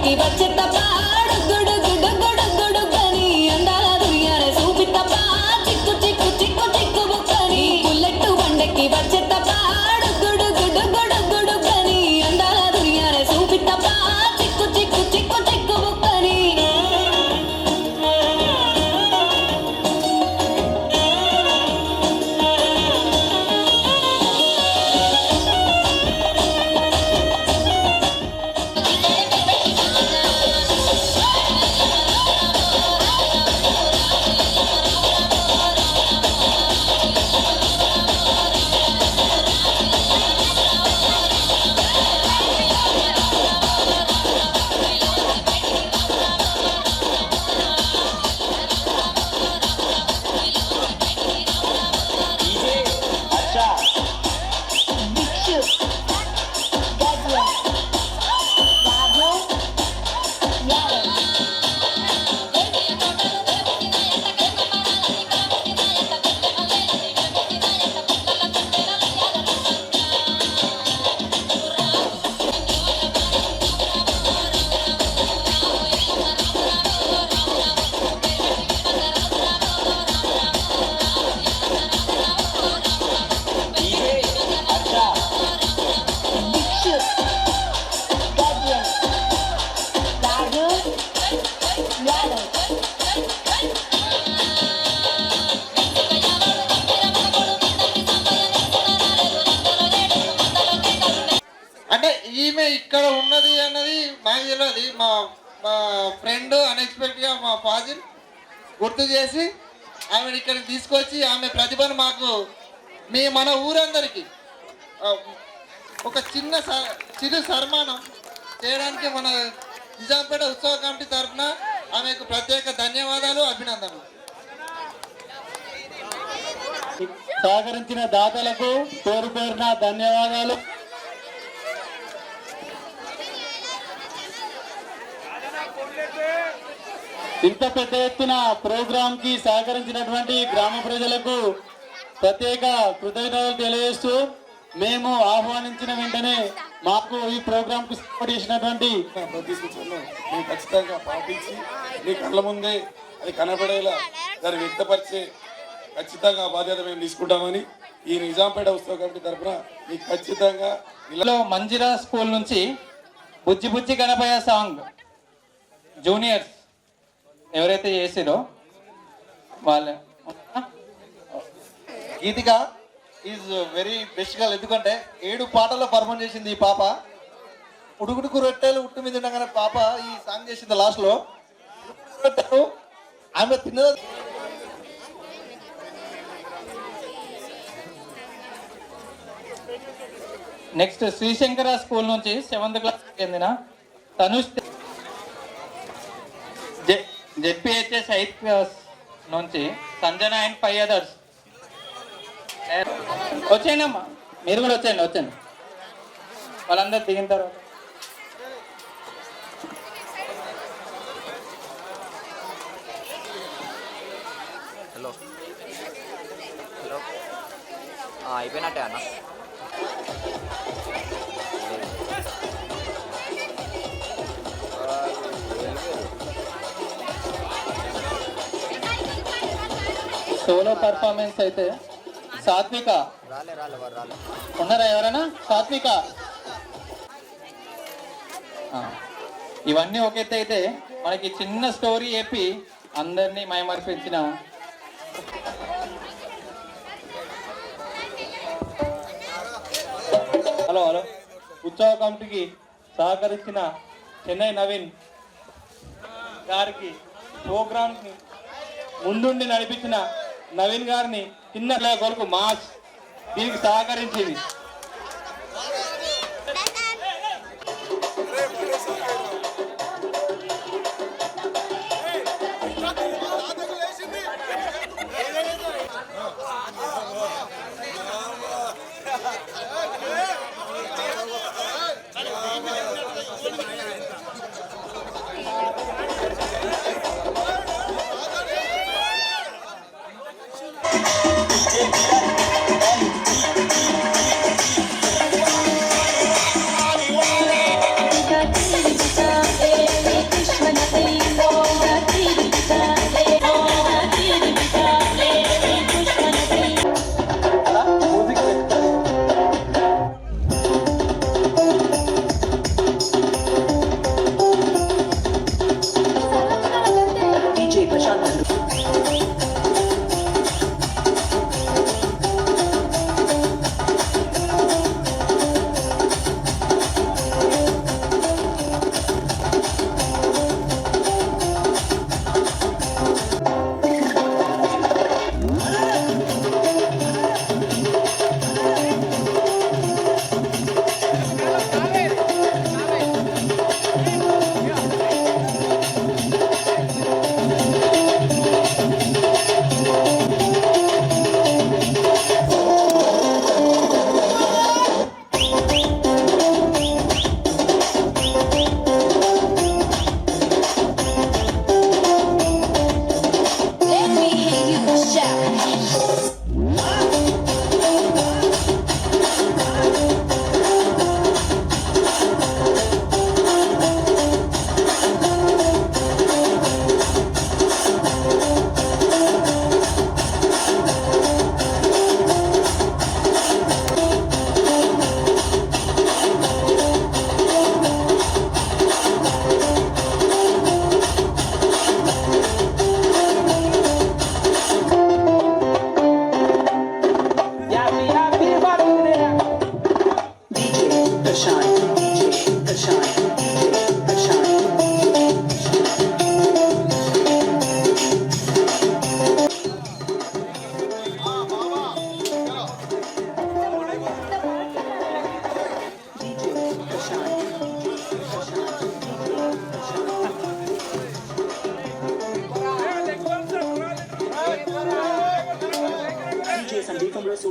Speaker 3: బండకి వచ్చే తప్ప డుగ్గుడుగ్గుడుగ్గుడుగ్గుడుగ్గని అందాల దునియానే చూపి తప్ప చిక్కు చిక్కు చిక్కు చిక్కు బుక్కని బుల్లెట్టు బండకి వచ్చే తప్ప డుగ్గుడుగ్గుడుగ్గుడుగ్గుడుగ్గని అందాల దునియానే చూపి తప్ప చిక్కు చిక్కు చిక్కు చిక్కు బుక్కని
Speaker 2: అంటే ఈమె ఇక్కడ ఉన్నది అన్నది మాకు తెలియదు. మా మా ఫ్రెండ్ అన్ఎక్స్పెక్టెడ్గా మా ఫాజిల్ గుర్తు చేసి ఆమెను ఇక్కడికి తీసుకొచ్చి ఆమె ప్రతిభను మాకు మన ఊరందరికీ ఒక చిరు సన్మానం చేయడానికి మన నిజాంపేట ఉత్సవ కమిటీ తరఫున ఆమెకు ప్రత్యేక ధన్యవాదాలు, అభినందనలు.
Speaker 10: సహకరించిన దాతలకు పేరు పేరున ధన్యవాదాలు. ఇంత పెద్ద ఎత్తున ప్రోగ్రాం కి సహకరించినటువంటి గ్రామ ప్రజలకు ప్రత్యేక కృతజ్ఞతలు తెలియజేస్తూ మేము ఆహ్వానించిన వెంటనే మాకు ఈ ప్రోగ్రాం కు సపోర్ట్ చేసినటువంటి
Speaker 2: ప్రతి సూచనను మేము ఖచ్చితంగా పాటించి మీ కళ్ళ ముందే అది కనబడేలా దాన్ని వ్యక్తపరిచే ఖచ్చితంగా బాధ్యత మేము తీసుకుంటామని ఈ నిజాంపేట ఉత్సవ కమిటీ తరఫున మీకు ఖచ్చితంగా
Speaker 8: మంజిరా స్కూల్ నుంచి బుజ్జి బుజ్జి గణపయ్య సాంగ్ జూనియర్స్ ఎవరైతే చేసిరో వాళ్ళ
Speaker 2: గీతిక ఈజ్ వెరీ బెస్ట్ గా, ఎందుకంటే 7 పాటల్లో పర్ఫార్మ్ చేసింది ఈ పాప. ఉడుకుడుకు రొట్టెలు ఉట్టు మీద ఉండగానే పాప ఈ సాంగ్ చేసింది లాస్ట్ లో. ఆమె తిన్నది
Speaker 8: నెక్స్ట్ శ్రీశంకర స్కూల్ నుంచి 7th క్లాస్ చెందిన తనుష్ జెడ్పిహెచ్ఎస్ 8th క్లాస్ నుంచి సంజన అండ్ 5 others. వచ్చేయండి అమ్మా, మీరు కూడా వచ్చేయండి. వాళ్ళందరూ దిగిన తర్వాత
Speaker 11: అయిపోయినట్టే అన్న.
Speaker 8: సోలో పర్ఫార్మెన్స్ అయితే సాత్విక ఉన్నారా ఎవరైనా? సాత్విక ఇవన్నీ ఒక ఎత్తు అయితే మనకి చిన్న స్టోరీ చెప్పి అందరినీ మైమర్పించిన
Speaker 10: హలో ఉత్సవ కమిటీకి సహకరించిన చెన్నై నవీన్ గారికి, ప్రోగ్రామ్ ని ముందుండి నడిపించిన నవీన్ గారిని, చిన్న కొరకు మాస్ దీనికి సహకరించింది.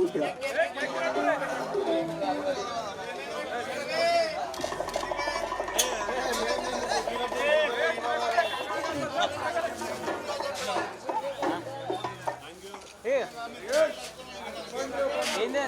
Speaker 9: ఊపిరా.
Speaker 8: ఏంది